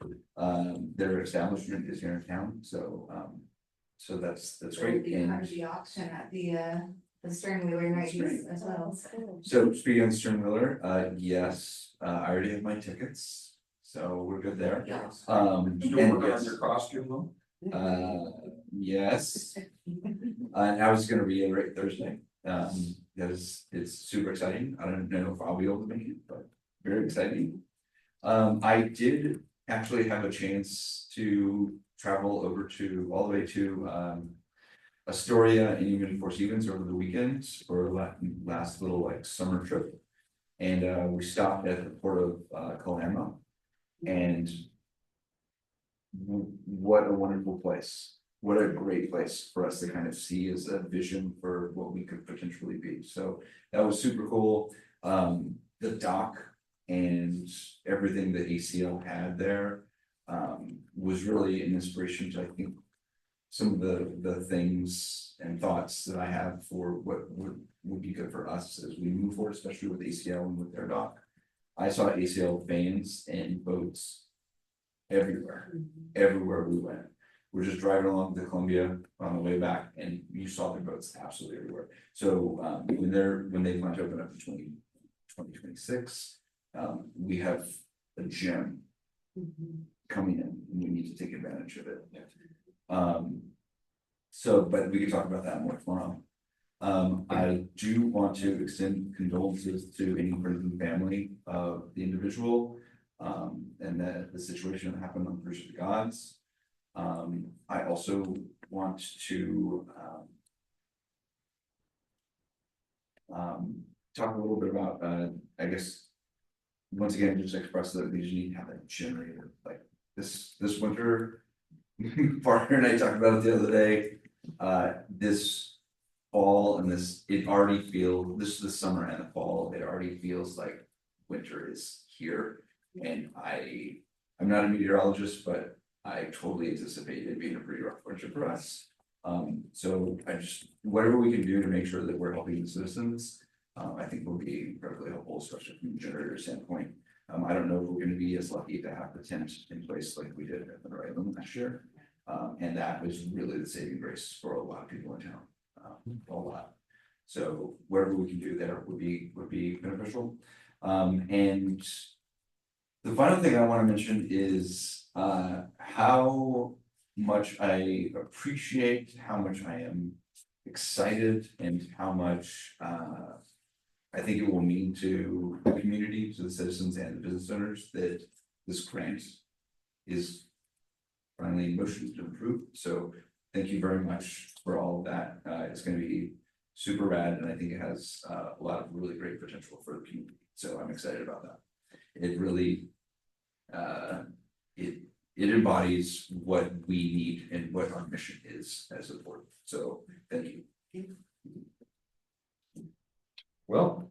establishment is here in town. So that's great. Be part of the auction at the Stern Wheeler night as well. So speaking of the Stern Wheeler, yes, I already have my tickets, so we're good there. Still And working on yes, your costume though? yes. And I was gonna reiterate Thursday, because it's super exciting. I don't know if I'll be able to make it, but very exciting. I did actually have a chance to travel all the way to Astoria and even Four Seasons over the weekend for a last little summer trip. And we stopped at the port of Kalama, and what a wonderful place. What a great place for us to kind of see as a vision for what we could potentially be. So that was super cool. The dock and everything that ACL had there was really an inspiration to, I think, some of the things and thoughts that I have for what would be good for us as we move forward, especially with ACL and with their dock. I saw ACL vans and boats everywhere we went. We're just driving along the Columbia on the way back, and you saw their boats absolutely everywhere. So when they plan to open up in 2026, we have a gem coming in, and we need to take advantage of it. But we can talk about that more tomorrow. I do want to extend condolences to any friends and family of the individual, and the situation that happened on Bridge of the Gods. I also want to talk a little bit about, I guess, once again, just express that we just need to have a generator like this winter. Partner and I talked about it the other day. This fall and this summer and the fall, it already feels like winter is here. And I'm not a meteorologist, but I totally anticipate it being a pretty rough winter for us. So whatever we can do to make sure that we're helping the citizens, I think will be incredibly helpful, especially from a generator standpoint. I don't know if we're going to be as lucky to have the tent in place like we did at the Island last year. And that was really the saving grace for a lot of people in town, a lot. So whatever we can do there would be beneficial. And the final thing I want to mention is how much I appreciate, how much I am excited, and how much I think it will mean to the community, to the citizens and the business owners, that this grant is finally in motion to improve. So thank you very much for all of that. It's going to be super rad, and I think it has a lot of really great potential for the community. So I'm excited about that. It really it embodies what we need and what our mission is as a board. So thank you. Well,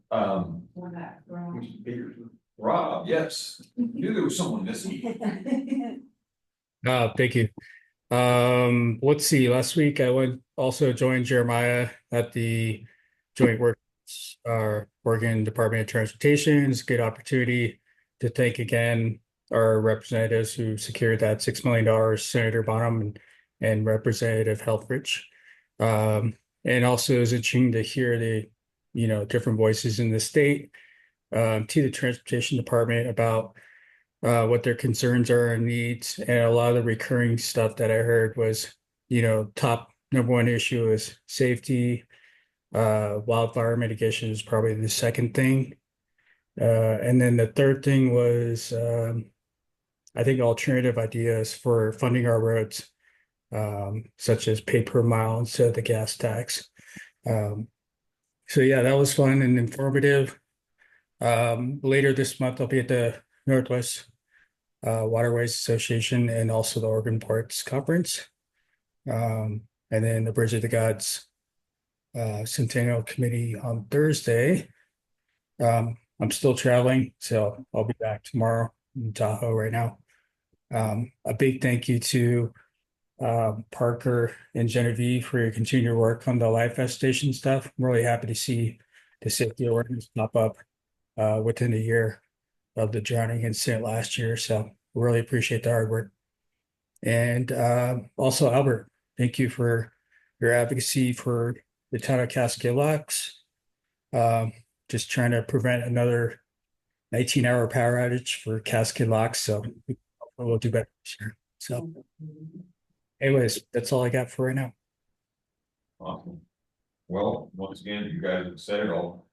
Rob, yes, knew there was someone missing. Thank you. Let's see, last week I went also joined Jeremiah at the joint work, Oregon Department of Transportation. It's a good opportunity to thank again our representatives who secured that $6 million, Senator Bonham and Representative Helfrich. And also it was interesting to hear the, different voices in the state, to the Transportation Department about what their concerns are and needs. And a lot of the recurring stuff that I heard was, top number one issue is safety. Wildfire mitigation is probably the second thing. And then the third thing was, I think alternative ideas for funding our roads, such as pay per mile instead of the gas tax. So yeah, that was fun and informative. Later this month, I'll be at the Northwest Waterways Association and also the Oregon Ports Conference. And then the Bridge of the Gods Centennial Committee on Thursday. I'm still traveling, so I'll be back tomorrow in Tahoe right now. A big thank you to Parker and Genevieve for your continued work on the Life Vest Station stuff. I'm really happy to see the safety awareness pop up within a year of the drowning incident last year. So really appreciate the hard work. And also Albert, thank you for your advocacy for the town of Cascade Locks. Just trying to prevent another 19-hour power outage for Cascade Locks. So we'll do better this year. So anyways, that's all I got for right now. Awesome. Well, once again, you guys have said it all,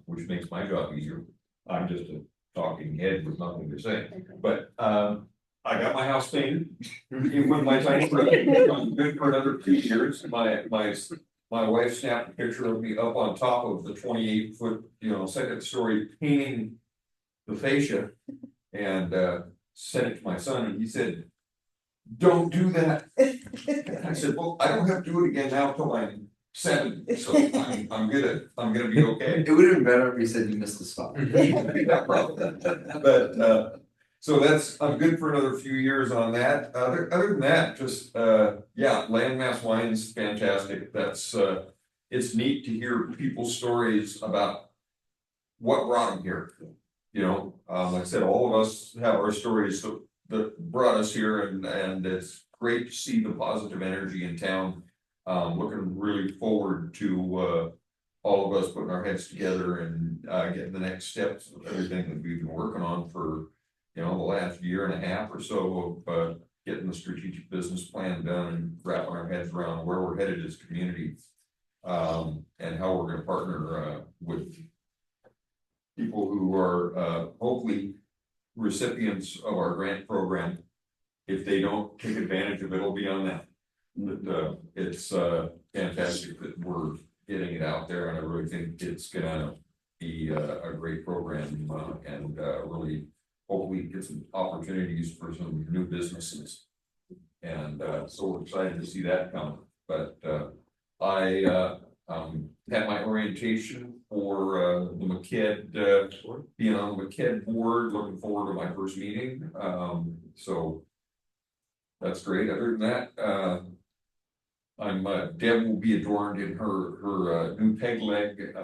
which makes my job easier. I'm just a talking head with nothing to say, but I got my house painted with my tiny brother. I'm good for another 2 years. My wife snapped a picture of me up on top of the 28-foot, second story painting the fascia and sent it to my son, and he said, "Don't do that." I said, "Well, I don't have to do it again now till I'm 7, so I'm gonna be okay." It would have been better if you said you missed the spot. But so I'm good for another few years on that. Other than that, just Landmass wine's fantastic. That's it's neat to hear people's stories about what brought them here. Like I said, all of us have our stories that brought us here, and it's great to see the positive energy in town. Looking really forward to all of us putting our heads together and getting the next steps of everything that we've been working on for the last year and a half or so of getting the strategic business plan done and wrapping our heads around where we're headed as a community, and how we're going to partner with people who are hopefully recipients of our grant program. If they don't take advantage of it, it'll be on them. But it's fantastic that we're getting it out there, and I really think it's gonna be a great program, and really hopefully get some opportunities for some new businesses. And so we're excited to see that come. But I had my orientation for the McKed, being on the McKed board, looking forward to my first meeting. So that's great. Other than that, Deb will be adorned in her new peg leg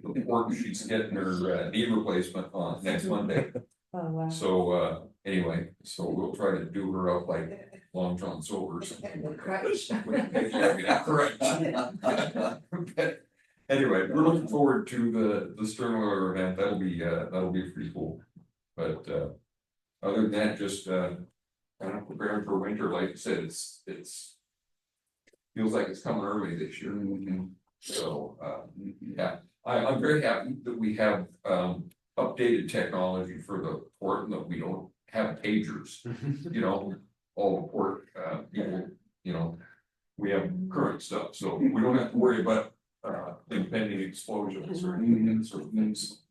the work she's getting her knee replacement on next Monday. Oh, wow. So anyway, so we'll try to do her up like Long John Silver or something. Correct. But anyway, we're looking forward to the Sternler event. That'll be pretty cool. But other than that, just kind of preparing for winter. Like I said, it's feels like it's coming early this year. So yeah, I'm very happy that we have updated technology for the port, and that we don't have pagers. All the port people, we have current stuff, so we don't have to worry about impending explosions or things.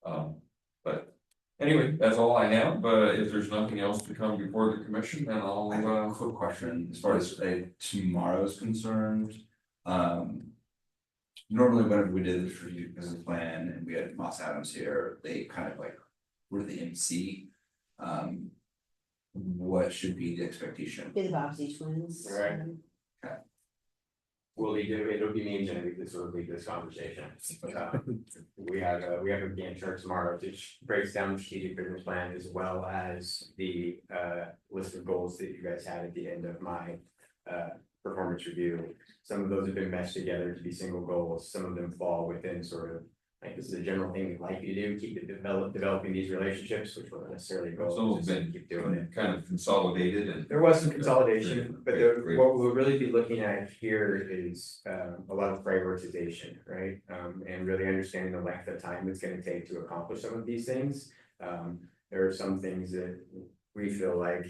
But anyway, that's all I have. If there's nothing else to come before the commission, then I'll have a quick question as far as tomorrow is concerned. normally whenever we did the strategic business plan and we had Moss Adams here, they kind of like were the MC. What should be the expectation? Be the Bobbsey twins. Right. Will it'll be me and Genevieve that sort of lead this conversation. We have a Gantt chart tomorrow which breaks down the strategic business plan as well as the list of goals that you guys had at the end of my performance review. Some of those have been meshed together to be single goals. Some of them fall within sort of like this is a general thing we'd like you to do, keep it developing these relationships, which won't necessarily go. Some have been keep doing it. kind of consolidated and. There was some consolidation, but Great. what we'll really be looking at here is a lot of prioritization, right? And really understanding the length of time it's gonna take to accomplish some of these things. There are some things that we feel like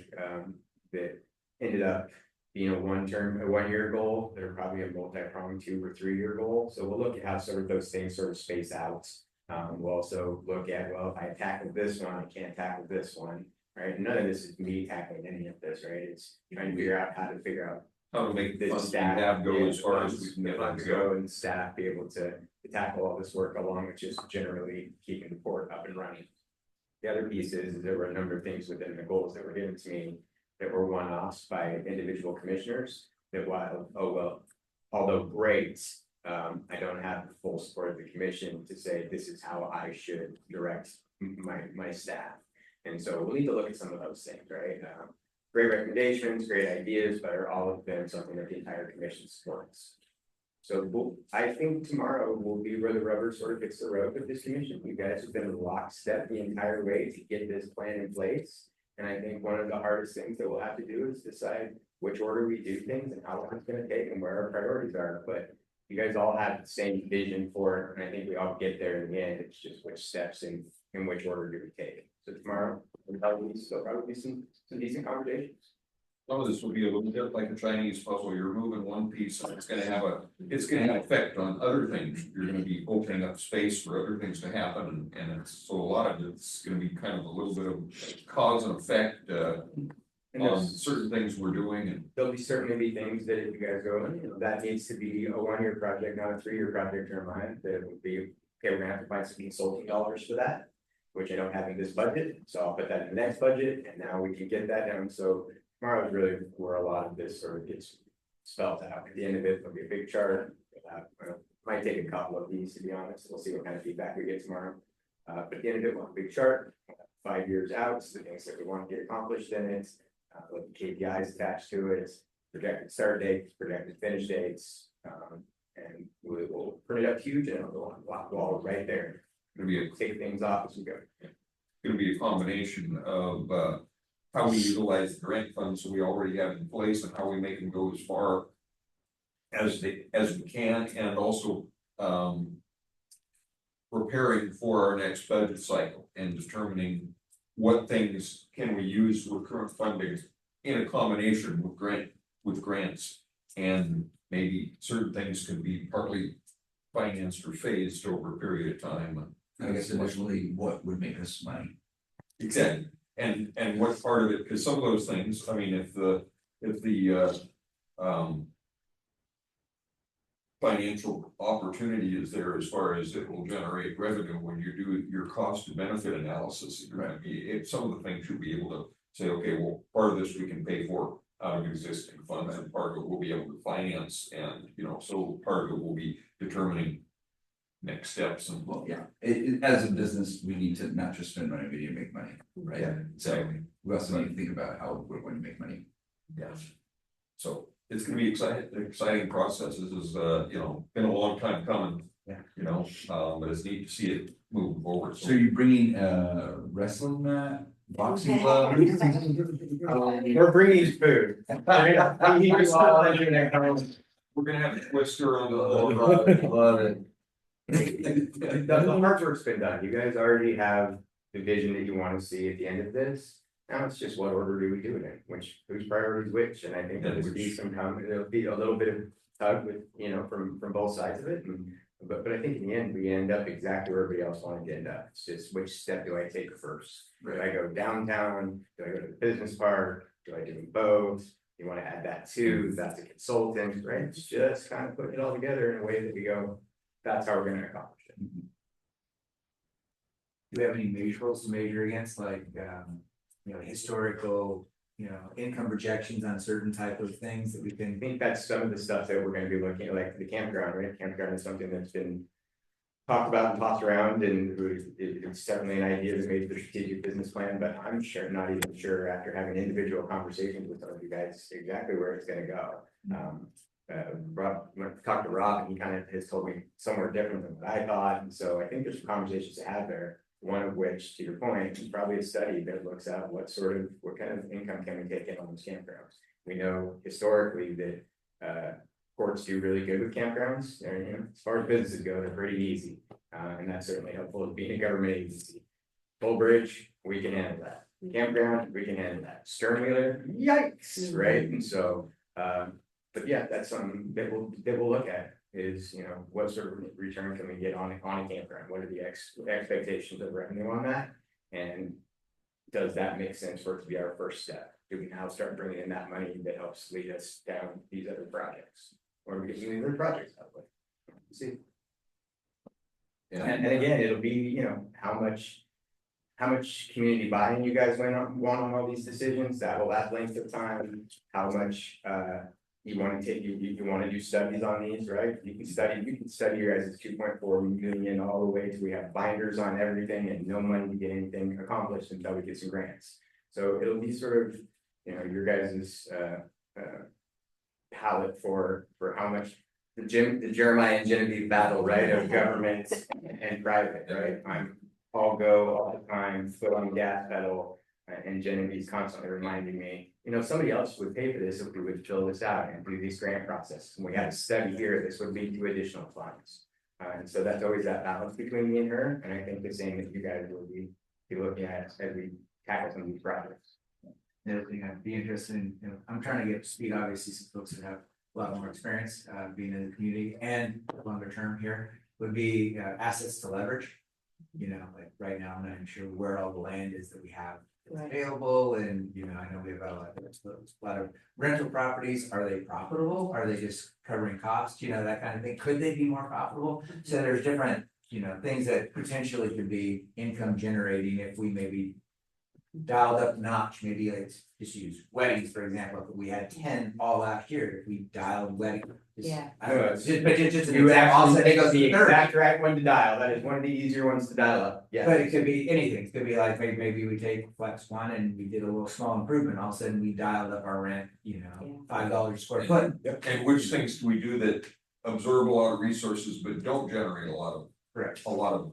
that ended up being a one-year goal. They're probably a multi-pronged 2 or 3 year goal. So we'll look at how sort of those things sort of space out. We'll also look at, well, if I tackle this one, I can't tackle this one, right? None of this is me tackling any of this, right? It's trying to figure out how How to make the the funds we staff have go as far as we can the get them funds to go. and staff be able to tackle all this work along with just generally keeping the port up and running. The other piece is there were a number of things within the goals that were given to me that were one-offs by individual commissioners that although great, I don't have the full support of the commission to say this is how I should direct my staff. And so we'll need to look at some of those things, right? Great recommendations, great ideas, but are all of them something that the entire commission supports? So I think tomorrow will be where the rubber sort of hits the road with this commission. You guys have been in lockstep the entire way to get this plan in place. And I think one of the hardest things that we'll have to do is decide which order we do things and how long it's gonna take and where our priorities are. But you guys all have the same vision for it, and I think we all get there in the end. It's just which steps and in which order do we take it. So tomorrow, there'll probably be some decent conversations. Some of this will be a little bit like a Chinese puzzle. You're moving one piece and it's gonna have an effect on other things. You're gonna be opening up space for other things to happen, and so a lot of it's gonna be kind of a little bit of cause and effect on certain things we're doing. And there'll certainly be things that if you guys go, that needs to be a 1-year project, not a 3-year project in our mind, that it would be, okay, we're gonna have to find some consulting dollars for that, which I don't have in this budget, so I'll put that in the next budget, and now we can get that down. So tomorrow is really where a lot of this sort of gets spelled out. At the end of it, there'll be a big chart. Might take a couple of these, to be honest. We'll see what kind of feedback we get tomorrow. But at the end of it, we'll have a big chart, 5 years out, the things that we want to get accomplished in it, with the KPIs attached to it, projected start dates, projected finish dates, and we will print it up huge and it'll go on the wall right there. Take things off as we go. It's gonna be a combination of how we utilize the grant funds that we already have in place and how we make them go as far as we can, and also preparing for our next budget cycle and determining what things can we use with current funding in a combination with grants, and maybe certain things can be partly financed or phased over a period of time. I guess initially, what would make us money? Exactly. And what part of it, because some of those things, I mean, if the financial opportunity is there as far as it will generate revenue when you do your cost to benefit analysis, you're going to be, if some of the things you'll be able to say, okay, well, part of this we can pay for out of existing funds, and part of it we'll be able to finance, and so part of it will be determining next steps. And Well, yeah, as a business, we need to not just spend money, we need to make money, right? Yeah, exactly. We also need to think about how we're going to make money. Yeah. So it's gonna be exciting process. This is been a long time coming. Yeah. But it's neat to see it moving forward. So you're bringing wrestling mat, boxing gloves? We're bringing food. We're gonna have a twister on the Love it. The hard work's been done. You guys already have the vision that you want to see at the end of this. Now it's just what order do we do it in, whose priorities which, and I think there'll be there'll be a little bit of tug with, from both sides of it. But I think in the end, we end up exactly where everybody else wanted to end up. It's just which step do I take first? Do I go downtown? Do I go to the business park? Do I do them both? You want to add that too? That's a consultant, right? It's just kind of putting it all together in a way that we go, that's how we're gonna accomplish it. Do we have any measurables to measure against, like, historical, income projections on certain type of things that we I can? think that's some of the stuff that we're gonna be looking at, like the campground, right? Campground is something that's been talked about and tossed around, and it's certainly an idea that made the strategic business plan, but I'm sure, not even sure after having individual conversations with some of you guys, exactly where it's gonna go. Rob, when I talked to Rob, and he kind of has told me somewhere different than what I thought, and so I think there's some conversations to have there. One of which, to your point, is probably a study that looks at what kind of income can we take in on those campgrounds. We know historically that courts do really good with campgrounds, as far as businesses go, they're pretty easy. And that's certainly helpful as being a government agency. Toll Bridge, we can handle that. Campground, we can handle that. Sternwheeler, yikes, right? And so, but yeah, that's something that we'll look at. Is, what sort of return can we get on a campground? What are the expectations of revenue on that? And does that make sense for it to be our first step? Do we now start bringing in that money that helps lead us down these other projects? Or are we getting these other projects out of it? See. And again, it'll be, how much community buy-in you guys want on all these decisions, that will add length of time, how much you want to take, you want to do studies on these, right? You can study your guys' 2.4 million all the way to we have binders on everything and no money to get anything accomplished until we get some grants. So it'll be sort of, your guys' palette for how much the Jeremiah and Genevieve battle, right, of government and private, right? I'll go all the time, foot on the gas pedal, and Genevieve's constantly reminding me, somebody else would pay for this if we would fill this out and do these grant processes. And we had a study here, this would lead to additional funds. And so that's always that balance between me and her. And I think the same that you guys will be looking at as we tackle some of these projects. The other thing I'd be interested in, I'm trying to get up to speed, obviously, some folks that have a lot more experience being in the community and longer term here would be assets to leverage. Like right now, I'm not even sure where all the land is that we have available, and I know we have a lot of rental properties. Are they profitable? Are they just covering costs? That kind of thing. Could they be more profitable? So there's different things that potentially could be income generating if we maybe dialed up notch. Maybe let's just use weddings for example. If we had 10 all last year, if we dialed wedding. Yeah. Just an example. The exact right one to dial. That is one of the easier ones to dial up. Yeah. But it could be anything. It could be like maybe we take flex one and we did a little small improvement. All of a sudden we dialed up our rent, $5 a square foot. And which things do we do that absorb a lot of resources but don't generate a lot of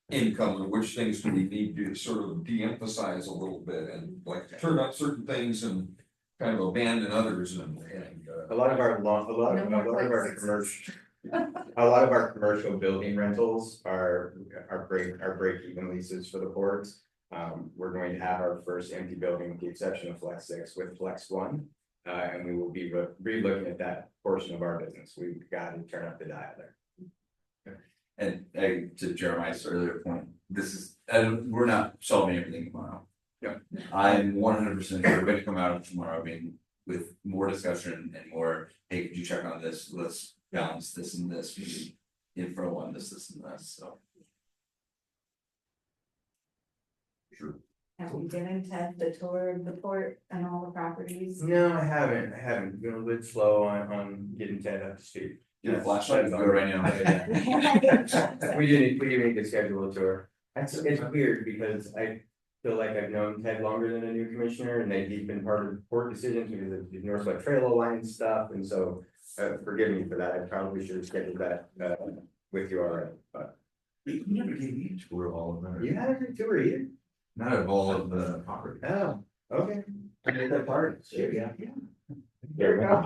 income, and which things do we need to sort of de-emphasize a little bit and like turn up certain things and kind of abandon others and a lot of our commercial building rentals are break even leases for the ports. We're going to have our first empty building with the exception of Flex 6 with Flex 1. And we will be re-looking at that portion of our business. We've got to turn up the dial there. And to Jeremiah's earlier point, we're not solving everything tomorrow. Yeah. I'm 100% sure we're going to come out of tomorrow with more discussion and more, hey, could you check on this? Let's balance this and this, maybe info on this and this, so. Sure. Have you given Ted the tour of the port and all the properties? No, I haven't. Been a bit slow on getting Ted up to speed. Get a flashlight and go right now. We didn't get schedule a tour. It's weird because I feel like I've known Ted longer than a new commissioner, and that he's been part of port decisions because of the Northwest Trail Alliance stuff, and so forgive me for that. I probably should have scheduled that with you already. But You never gave me a tour of all of them. you had a tour either. Not of all of the property. Oh, okay. I made that part. Sure, yeah. There we go.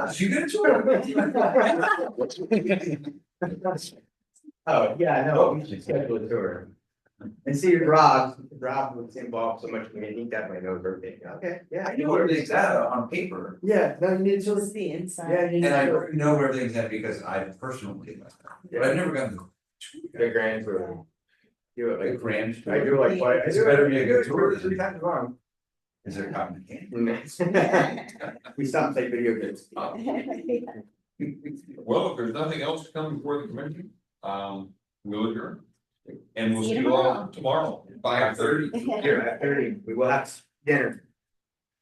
Did you get a tour? Oh, yeah, no, we should schedule a tour. And see, Rob was involved so much, he definitely knows everything. Okay, yeah. I know where everything's at on paper. Yeah, no, you need to. Just the inside. Yeah, you need And I to. know where everything's at because I personally, but I've never gotten The grand tour. Do it the like, grand. I do like, what? It's better be a good tour than- 3 times long. Is there cotton candy? We stopped and play video games. Well, if there's nothing else to come before the commission, we'll adjourn. And we'll See see you you all tomorrow, 5:30. Here at 30, we will have dinner.